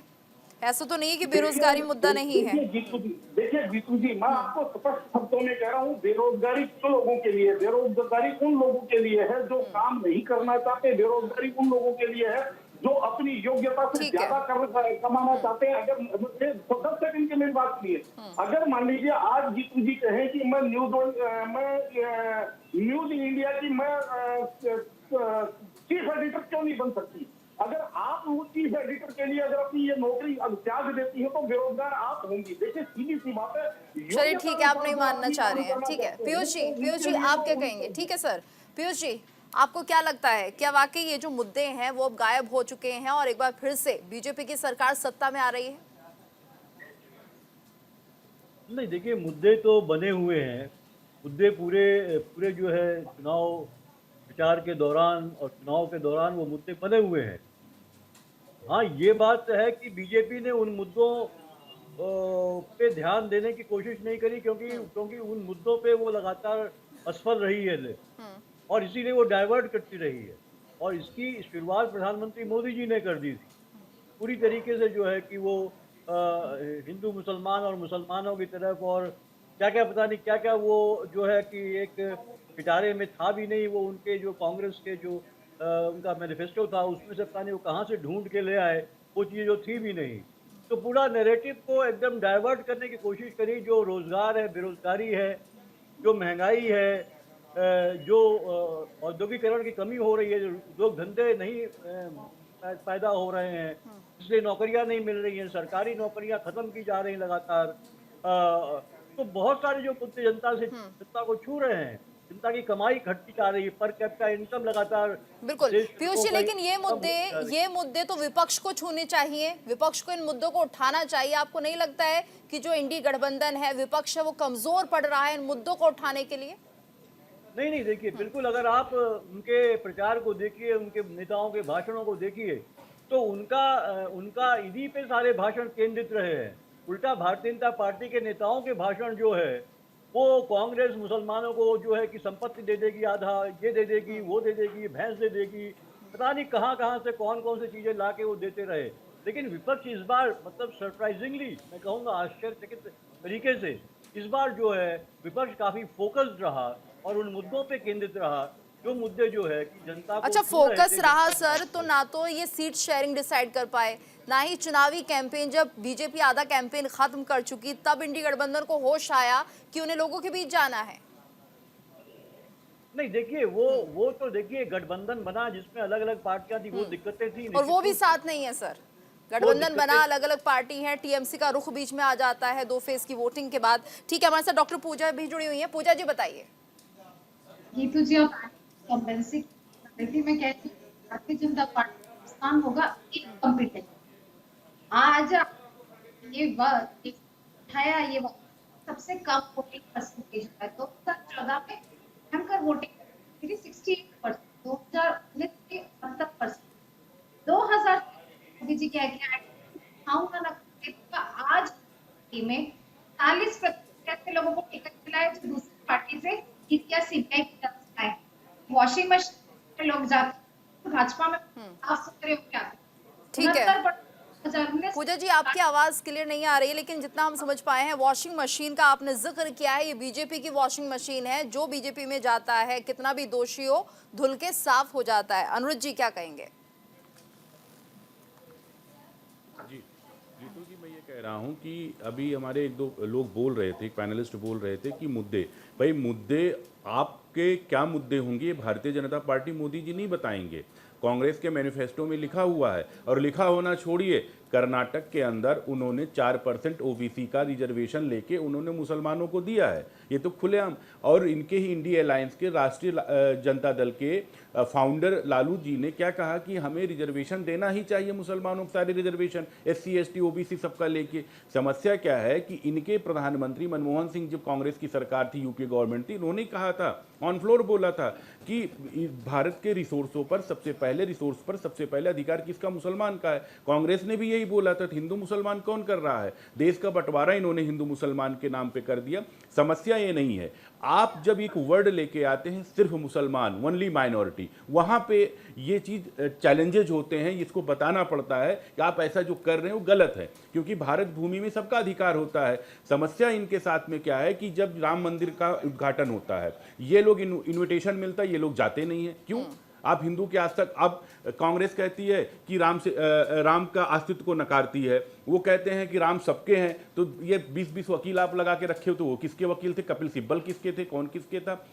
ऐसा तो नहीं है कि बेरोजगारी मुद्दा नहीं है। देखिए देखिए जीतू जी, मैं आपको स्पष्ट शब्दों में कह रहा हूँ, बेरोजगारी किन लोगों के लिए? बेरोजगारी उन लोगों के लिए है जो काम नहीं करना चाहते, बेरोजगारी उन लोगों के लिए है जो अपनी योग्यता से ठीक है। ज्यादा कमाना चाहते हैं। अगर 10 सेकंड की मेरी बात सुनिए, अगर मान लीजिए आज जीतू जी कहें कि मैं न्यूज इंडिया की मैं चीफ एडिटर क्यों नहीं बन सकती? अगर आप वो चीफ एडिटर के लिए अगर अपनी ये नौकरी त्याग देती है तो बेरोजगार आप होंगी। देखिए सीधी सी बात है। चलिए ठीक है, आप नहीं मानना चाह रहे हैं, ठीक है। पीयूष जी आप क्या कहेंगे? ठीक है सर, पीयूष जी आपको क्या लगता है, क्या वाकई ये जो मुद्दे हैं वो अब गायब हो चुके हैं और एक बार फिर से बीजेपी की सरकार सत्ता में आ रही है? नहीं, देखिए मुद्दे तो बने हुए हैं। मुद्दे पूरे जो है चुनाव प्रचार के दौरान और चुनाव के दौरान वो मुद्दे बने हुए हैं। हाँ, ये बात है कि बीजेपी ने उन मुद्दों पे ध्यान देने की कोशिश नहीं करी, क्योंकि उन मुद्दों पे वो लगातार असफल रही है और इसीलिए वो डाइवर्ट करती रही है। और इसकी शुरुआत प्रधानमंत्री मोदी जी ने कर दी थी पूरी तरीके से, जो है कि वो हिंदू मुसलमान और मुसलमानों की तरफ और क्या क्या पता नहीं क्या क्या वो जो है कि एक पिटारे में था भी नहीं। वो उनके जो कांग्रेस के जो उनका मैनिफेस्टो था उसमें से पता नहीं वो कहाँ से ढूंढ के ले आए, वो चीज़ जो थी भी नहीं। तो पूरा नैरेटिव को एकदम डाइवर्ट करने की कोशिश करी। जो रोजगार है, बेरोजगारी है, जो महंगाई है, जो औद्योगिकरण की कमी हो रही है, जो उद्योग धंधे नहीं पैदा हो रहे हैं, इसलिए नौकरियां नहीं मिल रही हैं, सरकारी नौकरियां खत्म की जा रही हैं लगातार। तो बहुत सारे जो मुद्दे जनता को छू रहे हैं, जनता की कमाई घटती जा रही है, पर कैपिटा इनकम लगातार। बिल्कुल पीयूष जी, लेकिन ये मुद्दे तो विपक्ष को छूने चाहिए, विपक्ष को इन मुद्दों को उठाना चाहिए। आपको नहीं लगता है कि जो इंडी गठबंधन है, विपक्ष है, वो कमजोर पड़ रहा है इन मुद्दों को उठाने के लिए? नहीं, देखिए बिल्कुल, अगर आप उनके प्रचार को देखिए, उनके नेताओं के भाषणों को देखिए, तो उनका इन्हीं पे सारे भाषण केंद्रित रहे हैं। उल्टा भारतीय जनता पार्टी के नेताओं के भाषण जो है वो कांग्रेस मुसलमानों को जो है कि संपत्ति दे देगी, आधा ये दे देगी, वो दे देगी, भैंस दे देगी, पता नहीं कहाँ से कौन सी चीजें ला के वो देते रहे। लेकिन विपक्ष इस बार मतलब सरप्राइजिंगली, मैं कहूँगा आश्चर्यचकित तरीके से, इस बार जो है विपक्ष काफी फोकस्ड रहा और उन मुद्दों पे केंद्रित रहा जो मुद्दे जो है कि जनता को। अच्छा, फोकस रहा सर, तो ना तो ये सीट शेयरिंग डिसाइड कर पाए, ना ही चुनावी कैंपेन, जब बीजेपी आधा कैंपेन खत्म कर चुकी तब इंडी गठबंधन को होश आया कि उन्हें लोगों के बीच जाना है। नहीं, देखिए वो तो देखिए गठबंधन बना जिसमें अलग अलग पार्टियां थी, वो दिक्कतें थी, और वो भी साथ नहीं है सर। गठबंधन बना, अलग अलग पार्टी है, टीएमसी का रुख बीच में आ जाता है 2 फेज की वोटिंग के बाद। ठीक है, हमारे साथ डॉक्टर पूजा भी जुड़ी हुई है। पूजा जी बताइए। गीतू जी, मैं कहती हूँ भारतीय जनता पार्टी स्थान होगा इनकॉम्पिटेंट। आज ये वक्त उठाया, ये वक्त सबसे कम वोटिंग परसेंटेज है। 2014 में भयंकर वोटिंग 68%, 2019 में 68%, 2000 मोदी जी क्या आज में 40% लोगों को टिकट मिला है जो दूसरी पार्टी से सीपीआई की तरफ से आए। वॉशिंग मशीन लोग जाते भाजपा में साफ सुथरे होकर आते। ठीक है पूजा जी, आपकी आवाज क्लियर नहीं आ रही है, लेकिन जितना हम समझ पाए हैं, वॉशिंग मशीन का आपने जिक्र किया है, ये बीजेपी की वॉशिंग मशीन है। जो बीजेपी में जाता है, कितना भी दोषी हो, धुल के साफ हो जाता है। अनुरुद्ध जी क्या कहेंगे? जीतू जी, मैं ये कह रहा हूँ कि अभी हमारे 1-2 लोग बोल रहे थे, एक पैनलिस्ट बोल रहे थे कि मुद्दे आपके क्या मुद्दे होंगे, भारतीय जनता पार्टी मोदी जी नहीं बताएंगे। कांग्रेस के मैनिफेस्टो में लिखा हुआ है, और लिखा होना छोड़िए, कर्नाटक के अंदर उन्होंने 4% ओबीसी का रिजर्वेशन लेके उन्होंने मुसलमानों को दिया है, ये तो खुलेआम। और इनके ही इंडिया अलायंस के राष्ट्रीय जनता दल के फाउंडर लालू जी ने क्या कहा कि हमें रिजर्वेशन देना ही चाहिए मुसलमानों को, सारे रिजर्वेशन SC ST OBC सबका लेके। समस्या क्या है कि इनके प्रधानमंत्री मनमोहन सिंह, जब कांग्रेस की सरकार थी, यूपीए गवर्नमेंट थी, उन्होंने कहा था, ऑन फ्लोर बोला था कि भारत के रिसोर्सों पर सबसे पहले अधिकार किसका? मुसलमान का है। कांग्रेस ने भी यही बोला था। हिंदू मुसलमान कौन कर रहा है? देश का बंटवारा इन्होंने हिंदू मुसलमान के नाम पे कर दिया। समस्या ये नहीं है, आप जब एक वर्ड लेके आते हैं सिर्फ मुसलमान, ओनली माइनॉरिटी, वहां पे ये चीज चैलेंजेज होते हैं, इसको बताना पड़ता है कि आप ऐसा जो कर रहे हैं वो गलत है, क्योंकि भारत भूमि में सबका अधिकार होता है। समस्या इनके साथ में क्या है कि जब राम मंदिर का उद्घाटन होता है, ये लोग इन्विटेशन मिलता है, ये लोग जाते नहीं है। क्यों? आप हिंदू के आज तक, अब कांग्रेस कहती है कि राम का अस्तित्व को नकारती है, वो कहते हैं कि राम सबके हैं, तो ये 20-20 वकील आप लगा के रखे हो, तो वो किसके वकील थे? कपिल सिब्बल किसके थे? कौन किसके था?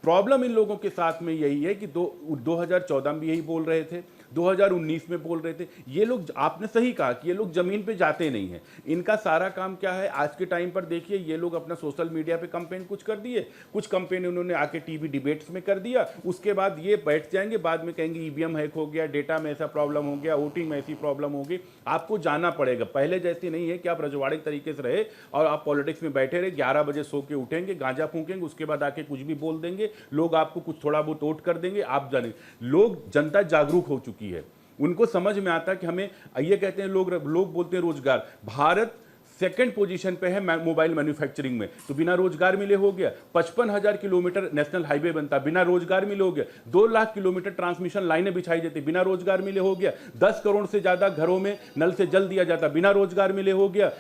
प्रॉब्लम इन लोगों के साथ में यही है कि 2014 में भी यही बोल रहे थे, 2019 में बोल रहे थे। ये लोग, आपने सही कहा कि ये लोग जमीन पे जाते नहीं हैं। इनका सारा काम क्या है आज के टाइम पर? देखिए, ये लोग अपना सोशल मीडिया पे कंपेन कुछ कर दिए, कुछ कंपेन उन्होंने आके टीवी डिबेट्स में कर दिया, उसके बाद ये बैठ जाएंगे, बाद में कहेंगे ईवीएम हैक हो गया, डेटा में ऐसा प्रॉब्लम हो गया, वोटिंग में ऐसी प्रॉब्लम हो गई। आपको जाना पड़ेगा, पहले जैसे नहीं है कि आप रजवाड़ी तरीके से रहे और आप पॉलिटिक्स में बैठे रहे, 11 बजे सो के उठेंगे, गांजा फूकेंगे, उसके बाद आके कुछ भी बोल देंगे, लोग आपको कुछ थोड़ा बहुत वोट कर देंगे। आप जाने, लोग, जनता जागरूक हो चुकी है, उनको समझ में आता है कि हमें, ये कहते हैं लोग बोलते हैं रोजगार, भारत सेकंड पोजीशन पे है मोबाइल मैन्युफैक्चरिंग में, तो बिना रोजगार मिले हो गया। 55,000 किलोमीटर नेशनल हाईवे बनता, बिना रोजगार मिले हो गया। 2 लाख किलोमीटर ट्रांसमिशन लाइनें बिछाई जाती, बिना रोजगार मिले हो गया। 10 करोड़ से ज्यादा घरों में नल से जल दिया जाता, बिना रोजगार मिले हो गया।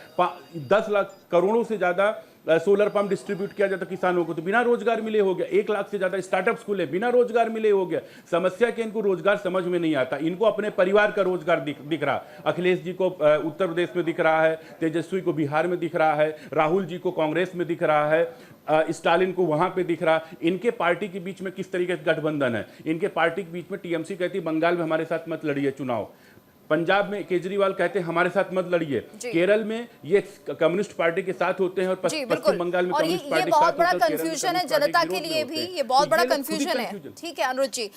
10 लाख करोड़ों से ज्यादा सोलर पंप डिस्ट्रीब्यूट किया जाता किसानों को, तो बिना रोजगार मिले हो गया। 1 लाख से ज्यादा स्टार्टअप्स खुले, बिना रोजगार मिले हो गया। समस्या कि इनको रोजगार समझ में नहीं आता, इनको अपने परिवार का रोजगार दिख रहा। अखिलेश जी को उत्तर प्रदेश में दिख रहा है, तेजस्वी को बिहार में दिख रहा है, राहुल जी को कांग्रेस में दिख रहा है, स्टालिन को वहां पे दिख रहा। इनके पार्टी के बीच में किस तरीके से गठबंधन है? इनके पार्टी के बीच में टीएमसी कहती बंगाल में हमारे साथ मत लड़िए चुनाव, पंजाब में केजरीवाल कहते हैं हमारे साथ मत लड़िए, केरल में ये कम्युनिस्ट पार्टी के साथ होते हैं और पश्चिम बंगाल में कम्युनिस्ट पार्टी के साथ होते हैं। बहुत बड़ा कंफ्यूजन है जनता के लिए भी, ये बहुत बड़ा कंफ्यूजन है। ठीक है अनुरुद्ध जी,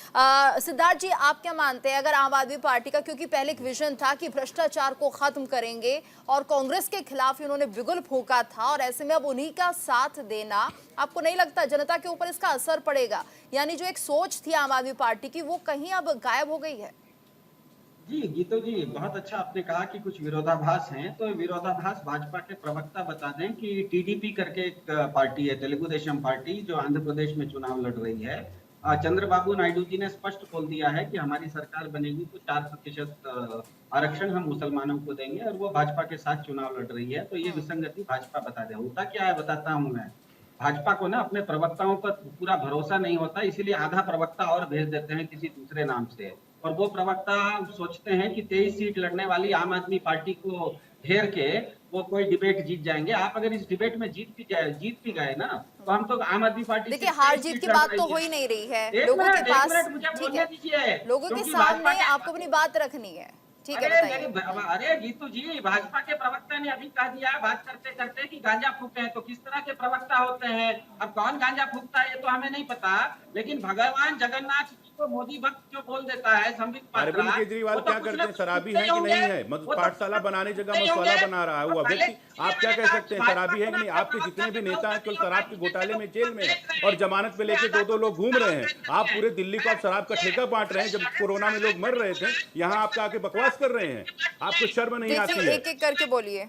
सिद्धार्थ जी, आप क्या मानते हैं अगर आम आदमी पार्टी का, क्योंकि पहले एक विजन था कि भ्रष्टाचार को खत्म करेंगे और कांग्रेस के खिलाफ ही उन्होंने बिगुल फूंका था, और ऐसे में अब उन्हीं का साथ देना, आपको नहीं लगता जनता के ऊपर इसका असर पड़ेगा? यानी जो एक सोच थी आम आदमी पार्टी की, वो कहीं अब गायब हो गई है? जी गीतो जी, बहुत अच्छा आपने कहा कि कुछ विरोधाभास हैं, तो विरोधाभास भाजपा के प्रवक्ता बता दें कि टीडीपी करके एक पार्टी है, तेलुगु देशम पार्टी, जो आंध्र प्रदेश में चुनाव लड़ रही है। चंद्रबाबू नायडू जी ने स्पष्ट बोल दिया है कि हमारी सरकार बनेगी तो 4% आरक्षण हम मुसलमानों को देंगे, और वो भाजपा के साथ चुनाव लड़ रही है। तो ये विसंगति भाजपा बता दे। होता क्या है बताता हूँ मैं। भाजपा को ना अपने प्रवक्ताओं पर पूरा भरोसा नहीं होता, इसीलिए आधा प्रवक्ता और भेज देते हैं किसी दूसरे नाम से, और वो प्रवक्ता सोचते हैं कि 23 सीट लड़ने वाली आम आदमी पार्टी को घेर के वो कोई डिबेट जीत जाएंगे। आप अगर इस डिबेट में जीत भी गए ना, तो हम तो आम आदमी पार्टी, देखिए हार जीत की बात तो हो ही नहीं रही है लोगों के पास, ठीक है, लोगों के सामने आपको अपनी बात रखनी है। ठीक है, बताइए। अरे गीतू जी, भाजपा के प्रवक्ता ने अभी कह दिया बात करते करते कि गांजा फूकते हैं, तो किस तरह के प्रवक्ता होते हैं? अब कौन गांजा फूकता है ये तो हमें नहीं पता, लेकिन भगवान जगन्नाथ को मोदी भक्त जो बोल देता है संबित पात्रा, अरविंद केजरीवाल क्या करते हैं? शराबी है कि नहीं है? पाठशाला बनाने जगह मसवाला बना रहा है वो व्यक्ति, आप क्या कह सकते हैं? शराबी है कि नहीं? आपके जितने भी नेता हैं केवल शराब के घोटाले में जेल में और जमानत पे लेके 2-2 लोग घूम रहे हैं। आप पूरे दिल्ली को आप शराब का ठेका बांट रहे हैं, जब कोरोना में लोग मर रहे थे, यहाँ आप आके बकवास कर रहे हैं। आपको शर्म नहीं आती है? एक एक करके बोलिए।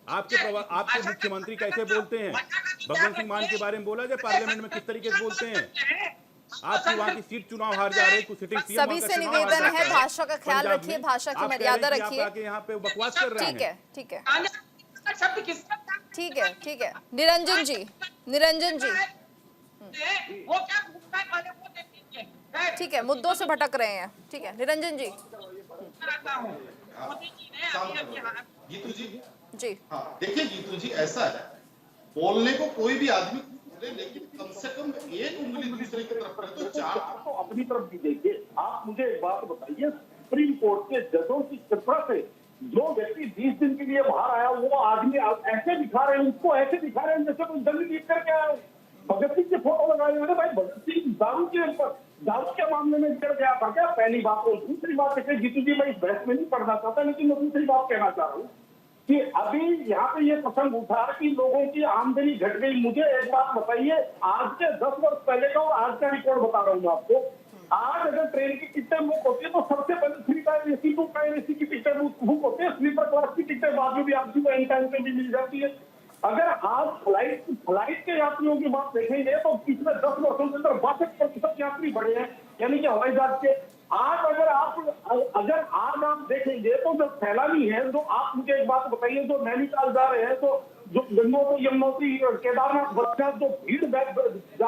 आपके मुख्यमंत्री कैसे बोलते हैं? भगवंत सिंह मान के बारे में बोला जाए पार्लियामेंट में किस तरीके से बोलते हैं? आपकी वहाँ की सीट चुनाव हार जा रहे हैं, कुछ सिटिंग सीएम सभी से निवेदन है, भाषा का ख्याल रखिए, भाषा की मर्यादा रखिए। यहाँ पे बकवास कर रहे हैं। ठीक है, ठीक है, ठीक है। निरंजन जी, ठीक है, मुद्दों से भटक रहे हैं। ठीक है निरंजन जी। गीतू जी हाँ, देखिए गीतू जी, ऐसा है, बोलने को कोई भी आदमी, लेकिन कम से कम एक उंगली दूसरे की तरफ करे तो 4 तो अपनी तरफ भी देखिए। आप मुझे एक बात बताइए, सुप्रीम कोर्ट के जजों की कृपा से जो व्यक्ति 20 दिन के लिए बाहर आया, वो आदमी ऐसे दिखा रहे हैं, उसको ऐसे दिखा रहे हैं जैसे कोई जल्दी जीत करके आया। भगत सिंह के फोटो लगाए हुए थे, भाई भगत सिंह दारू के मामले में गिर गया था क्या? पहली बात। और दूसरी बात देखिए गीतू जी, मैं इस बहस में नहीं पढ़ना चाहता, लेकिन मैं दूसरी बात कहना चाह रहा हूँ कि अभी यहाँ पे ये प्रसंग उठा कि लोगों की आमदनी घट गई। मुझे एक बात बताइए, आज के 10 वर्ष पहले का और आज का रिकॉर्ड बता रहा हूँ आपको। आज अगर ट्रेन की टिकटें बुक होती है तो सबसे पहले 3 टायर एसी 2 टायर एसी की टिकटें बुक होती है, स्लीपर क्लास की टिकटें बाद में भी आपको एन टाइम पे भी मिल जाती है। अगर आज फ्लाइट के यात्रियों की बात देखेंगे तो हवाई जहाज के। आज अगर आप देखेंगे तो जो सैलानी है, तो आप मुझे एक बात बताइए, जो नैनीताल जा रहे हैं, तो जो गंगोत्री, यमुनोत्री, केदारनाथ, बद्रीनाथ जो भीड़ जा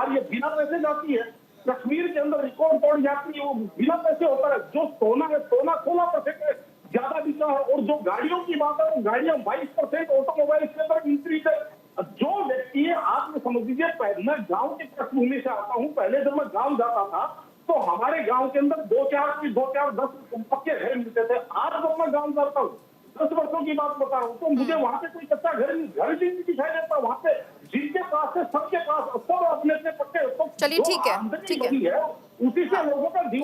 रही है, बिना पैसे जाती है। कश्मीर के अंदर रिकॉर्ड तोड़ यात्री वो बिना पैसे होता है। जो सोना है, सोना 16% ज्यादा बिका है। और जो गाड़ियों की बात है, तो गाड़ियां 22% ऑटोमोबाइल के अंदर इंक्रीज है। जो व्यक्ति है, आप ये समझ लीजिए, मैं गांव की पृष्ठभूमि से आता हूं। पहले जब मैं गांव जाता था तो हमारे गांव के अंदर 10 पक्के घर मिलते थे। आज जब मैं गांव जाता हूँ, 10 वर्षों की बात बता रहा हूँ, तो मुझे वहां पे कोई कच्चा घर भी नहीं दिखाई देता। वहां पे जिनके पास है, सबके पास सब अपने पक्के। तो चलिए, ठीक है, ठीक है। उसी से लोगों का जीवन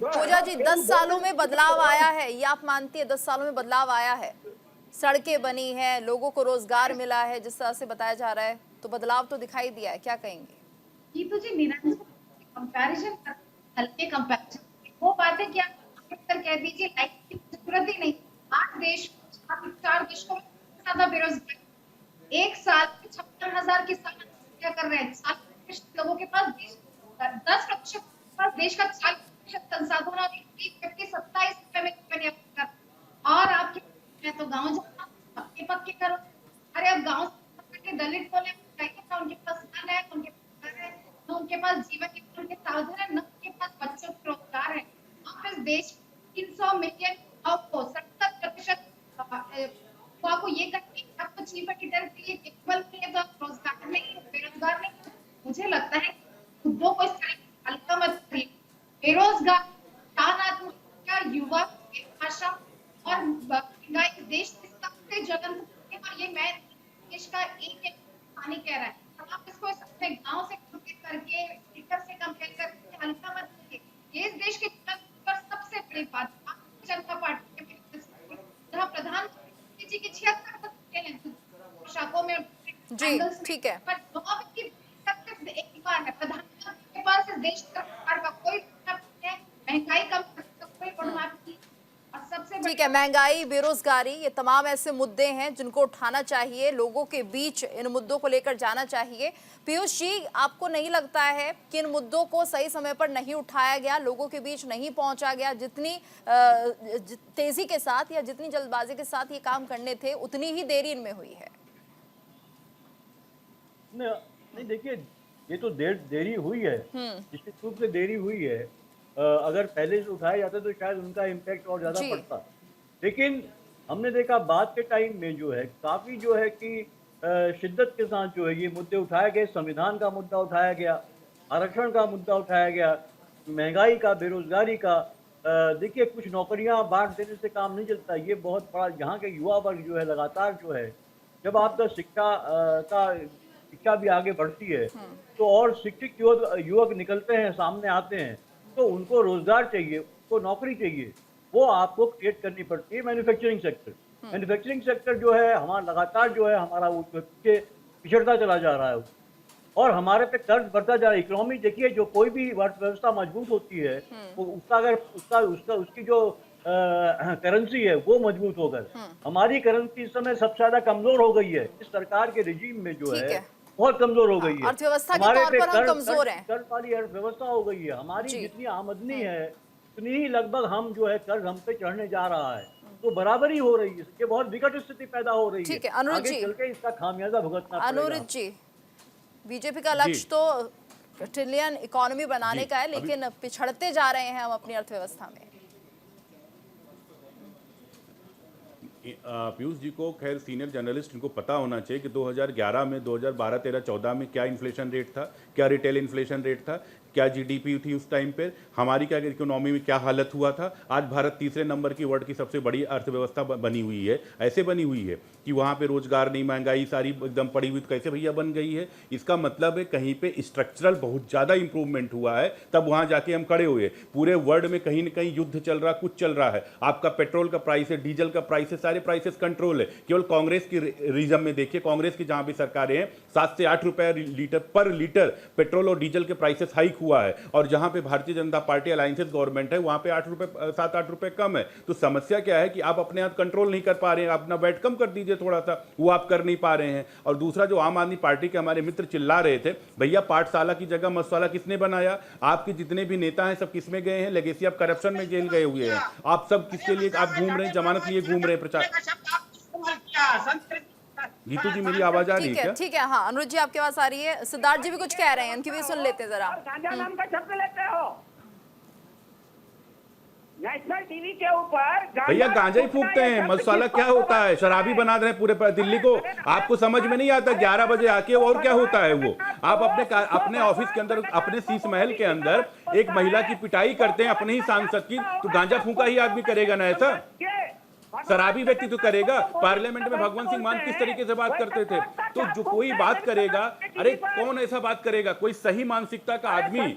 पूजा जी 10 सालों में बदलाव आया है, ये आप मानती है? 10 सालों में बदलाव आया है, सड़कें बनी है, लोगों को रोजगार मिला है, जिस तरह से बताया जा रहा है, तो बदलाव तो दिखाई दिया है, क्या कहेंगे? ये तो जी निरंतर कंपैरिजन, हल्के कंपैरिजन, वो बातें क्या कह दीजिए, लाइफ की जरूरत ही नहीं। 8 देश, 4 देशों में ज्यादा बेरोजगारी, एक साल में 56,000 किसान क्या कर रहे हैं। 7% लोगों के पास 10% पास देश का 40% संसाधन और एक व्यक्ति 27 रुपए में कंपनी कर। और आपके मैं तो गाँव जाना, पक्के करो। अरे अब गाँव के दलित बोले ना, उनके पास धन है, उनके पास घर है, न उनके पास जीवन के उनके साधन है, न उनके पास बच्चों को रोजगार है। आप इस देश 300 मिलियन को 70% को ये करके आपको जीवन की दर के लिए केवल के लिए तो आप रोजगार नहीं, बेरोजगार नहीं। मुझे लगता है खुदों को इस तरह हल्का मत करिए। बेरोजगार, आत्महत्या, युवा की भाषा और महंगाई देश सबसे ज्वलंत है। और ये मैं देश का एक पानी कह रहा है। आप इसको अपने गांव से कंपेयर करके, लीटर से कंपेयर करके हल्का मत करिए। ये इस देश के पर सबसे बड़ी बात भारतीय जनता पार्टी के जहाँ प्रधानमंत्री जी की 76 हैं पोशाकों में जी, ठीक है। पर एक बार है, प्रधानमंत्री के पास इस देश सरकार का कोई है, महंगाई कम कोई रोडमैप नहीं। और सबसे ठीक है, महंगाई, बेरोजगारी, ये तमाम ऐसे मुद्दे हैं जिनको उठाना चाहिए, लोगों के बीच इन मुद्दों को लेकर जाना चाहिए। पीयूष जी, आपको नहीं लगता है कि इन मुद्दों को सही समय पर नहीं उठाया गया, लोगों के बीच नहीं पहुंचा गया? जितनी तेजी के साथ या जितनी जल्दबाजी के साथ ये काम करने थे, उतनी ही देरी इनमें हुई है। नहीं, देखिए, ये तो देरी हुई है, निश्चित रूप से देरी हुई है। अगर पहले से उठाया जाता तो शायद उनका इम्पैक्ट और ज्यादा पड़ता। लेकिन हमने देखा बाद के टाइम में जो है काफी जो है कि शिद्दत के साथ जो है ये मुद्दे उठाए गए। संविधान का मुद्दा उठाया गया, आरक्षण का मुद्दा उठाया गया, महंगाई का, बेरोजगारी का। देखिए, कुछ नौकरियां बांट देने से काम नहीं चलता। ये बहुत बड़ा, यहाँ के युवा वर्ग जो है लगातार जो है, जब आपका शिक्षा भी आगे बढ़ती है तो और शिक्षित युवक निकलते हैं, सामने आते हैं, तो उनको रोजगार चाहिए, उनको नौकरी चाहिए, वो आपको क्रिएट करनी पड़ती है। मैन्युफैक्चरिंग सेक्टर जो है हमारा लगातार जो है हमारा वो पिछड़ता चला जा रहा है और हमारे पे कर्ज बढ़ता जा रहा है। इकोनॉमी देखिए, जो कोई भी अर्थव्यवस्था मजबूत होती है वो उसकी जो करेंसी है वो मजबूत होकर, हमारी करेंसी इस समय सबसे ज्यादा कमजोर हो गई है। इस सरकार के रिजीम में जो है बहुत कमजोर हो गई है। अर्थव्यवस्था के तौर पर हम कमजोर हैं। कर्ज वाली अर्थव्यवस्था हो गई है। हमारी जितनी आमदनी है उतनी ही लगभग हम जो है कर्ज हम पे चढ़ने जा रहा है, तो बराबरी हो रही है। इसके बहुत विकट स्थिति पैदा हो रही है। ठीक है, अनुरुद्ध जी, आगे चल के इसका खामियाजा भुगतना पड़ेगा। अनुरुद्ध जी, बीजेपी का लक्ष्य तो ट्रिलियन इकोनॉमी बनाने का है, लेकिन पिछड़ते जा रहे हैं हम अपनी अर्थव्यवस्था में। पीयूष जी को, खैर सीनियर जर्नलिस्ट, इनको पता होना चाहिए कि 2011 में, 2012, 13, 14 में क्या इन्फ्लेशन रेट था, क्या रिटेल इन्फ्लेशन रेट था, क्या जीडीपी थी उस टाइम पे, हमारी क्या इकोनॉमी में क्या हालत हुआ था। आज भारत तीसरे नंबर की वर्ल्ड की सबसे बड़ी अर्थव्यवस्था बनी हुई है। ऐसे बनी हुई है कि वहाँ पे रोजगार नहीं, महंगाई सारी एकदम पड़ी हुई, तो कैसे भैया बन गई है? इसका मतलब है कहीं पे स्ट्रक्चरल बहुत ज़्यादा इंप्रूवमेंट हुआ है, तब वहाँ जाके हम खड़े हुए। पूरे वर्ल्ड में कहीं ना कहीं युद्ध चल रहा, कुछ चल रहा है। आपका पेट्रोल का प्राइस है, डीजल का प्राइस है, सारे प्राइसेस कंट्रोल है। केवल कांग्रेस की रीजन में देखिए, कांग्रेस की जहाँ भी सरकारें हैं 7 से 8 रुपए पर लीटर पेट्रोल और डीजल के प्राइसेस हाइक हुआ है, और जहां पे Bharatiya Janata party alliances government है वहां पे 7-8 रुपए कम है। तो समस्या क्या है कि आप अपने हाथ कंट्रोल नहीं कर पा रहे हैं, अपना वेट कम कर दीजिए थोड़ा सा, वो आप कर नहीं पा रहे हैं। और दूसरा, जो आम आदमी पार्टी के हमारे मित्र चिल्ला रहे थे, भैया पाठशाला की जगह मसाला किसने बनाया? आपके जितने भी नेता हैं सब किसमें गए हैं? लेगेसी ऑफ करप्शन में जेल गए हुए हैं। आप सब किसके लिए आप घूम रहे हैं? जमानत लिए घूम रहे हैं प्रचार। गीतू जी मेरी आवाज आ रही है क्या? ठीक है, हाँ अनुज जी आपके पास आ रही है। सिद्धार्थ जी भी कुछ कह रहे हैं, उनकी भी सुन लेते हैं जरा। गांजा नाम का शब्द लेते हो नेशनल टीवी के ऊपर। भैया गांजा ही फूकते हैं, मसाला क्या होता है? शराबी बना रहे हैं पूरे दिल्ली को। आपको समझ में नहीं आता 11 बजे आके और क्या होता है वो? आप अपने ऑफिस के अंदर, अपने शीश महल के अंदर एक महिला की पिटाई करते हैं अपने ही सांसद की, तो गांजा फूका ही आदमी करेगा ना ऐसा? शराबी व्यक्ति तो करेगा। पार्लियामेंट में भगवंत सिंह मान किस तरीके से बात करते थे? तो जो कोई बात करेगा, अरे कौन ऐसा बात करेगा? कोई सही मानसिकता का आदमी,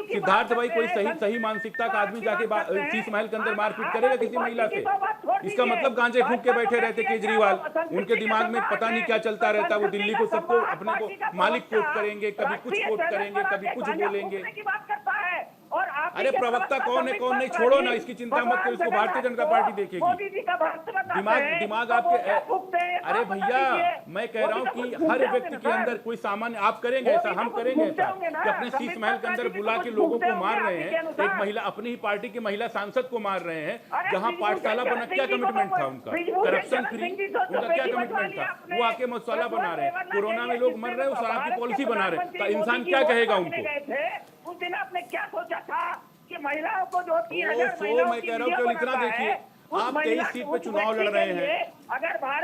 सिद्धार्थ भाई, कोई सही मानसिकता का आदमी जाके शीश महल के अंदर मारपीट करेगा किसी महिला से? इसका मतलब गांजे फूक के बैठे रहते केजरीवाल, उनके दिमाग में पता नहीं क्या चलता रहता। वो दिल्ली को सबको अपने को मालिक कोट करेंगे, कभी कुछ कोट करेंगे, कभी कुछ बोलेंगे। अरे प्रवक्ता कौन है कौन नहीं, छोड़ो ना, इसकी चिंता मत करो, इसको भारतीय जनता पार्टी देखेगी। दिमाग आपके, अरे भैया मैं कह रहा हूँ कि हर व्यक्ति के अंदर कोई सामान्य, आप करेंगे ऐसा, हम करेंगे ऐसा कि अपने शीश महल के अंदर बुला के लोगों को मार रहे हैं? एक महिला, अपनी ही पार्टी की महिला सांसद को मार रहे हैं, जहां पाठशाला बना, क्या कमिटमेंट था उनका? करप्शन फ्री, उनका क्या कमिटमेंट था? वो आके मसाला बना रहे हैं, कोरोना में लोग मर रहे हैं, वो शराब की पॉलिसी बना रहे हैं, तो इंसान क्या कहेगा उनको? उस दिन आपने क्या सोचा था कि महिलाओं को जो 3000 मैं कह रहा हूँ केवल इतना देखिए, आप 23 सीट पे चुनाव लड़ रहे हैं,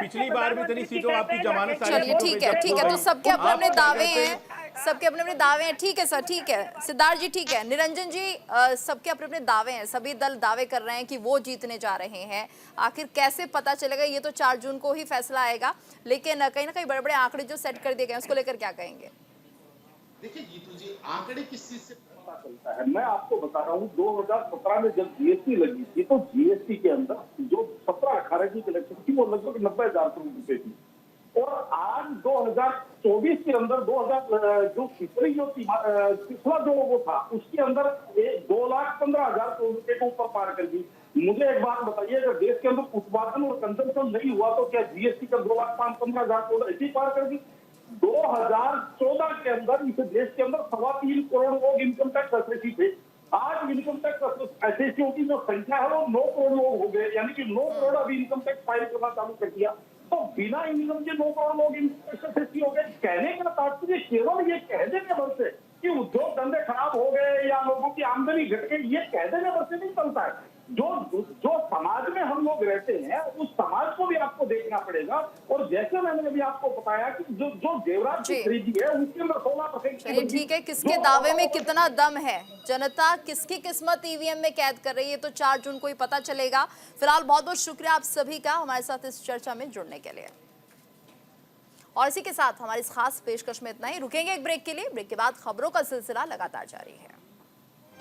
पिछली बार भी इतनी सीटों आपकी जमानत। चलिए ठीक है, तो सबके अपने अपने दावे हैं, सबके अपने अपने दावे हैं। ठीक है सर, ठीक है सिद्धार्थ जी, ठीक है निरंजन जी, सबके अपने अपने दावे हैं, सभी दल दावे कर रहे हैं कि वो जीतने जा रहे हैं। आखिर कैसे पता चलेगा? ये तो 4 जून को ही फैसला आएगा, लेकिन कहीं ना कहीं बड़े बड़े आंकड़े जो सेट कर दिए गए उसको लेकर क्या कहेंगे? देखिए गीतू जी, आंकड़े किस चीज से पता चलता है? मैं आपको बता रहा हूँ, 2017 में जब जीएसटी लगी थी तो जीएसटी के अंदर जो 17-18 की कलेक्शन थी वो लगभग 90,000 करोड़ रुपए थी, और आज 2024 के अंदर 2000 जो पिछला जो वो था उसके अंदर 2,15,000 करोड़ रुपए को ऊपर पार कर दी। मुझे एक बात बताइए, अगर देश के अंदर उत्पादन और कंजम्पशन नहीं हुआ तो क्या जीएसटी का 2,15,000 करोड़ ऐसे ही पार कर दी? 2014 के अंदर इस देश के अंदर 3.25 करोड़ लोग इनकम टैक्स असेसी थे। आज इनकम टैक्स असेसियों की जो संख्या है वो 9 करोड़ लोग हो गए, यानी कि 9 करोड़ अभी इनकम टैक्स फाइल करना चालू कर दिया। तो बिना इनकम के 9 करोड़ लोग इनकम टैक्स असेसी हो गए। कहने का तात्पर्य केवल ये कह देने भर से कि उद्योग धंधे खराब हो गए या लोगों की आमदनी घट गई, ये कह देने भर से नहीं चलता है। जो समाज में हम लोग रहते हैं उस समाज को भी आपको देखना पड़ेगा। और जैसे मैंने अभी आपको बताया कि जो जेवरात की खरीदी है उसके अंदर 16%। चलिए ठीक है, किसके दावे में कितना दम है, जनता किसकी किस्मत ईवीएम में कैद कर रही है, तो 4 जून को ही पता चलेगा। फिलहाल बहुत बहुत शुक्रिया आप सभी का हमारे साथ इस चर्चा में जुड़ने के लिए। और इसी के साथ हमारी इस खास पेशकश में इतना ही। रुकेंगे एक ब्रेक के लिए, ब्रेक के बाद खबरों का सिलसिला लगातार जारी है।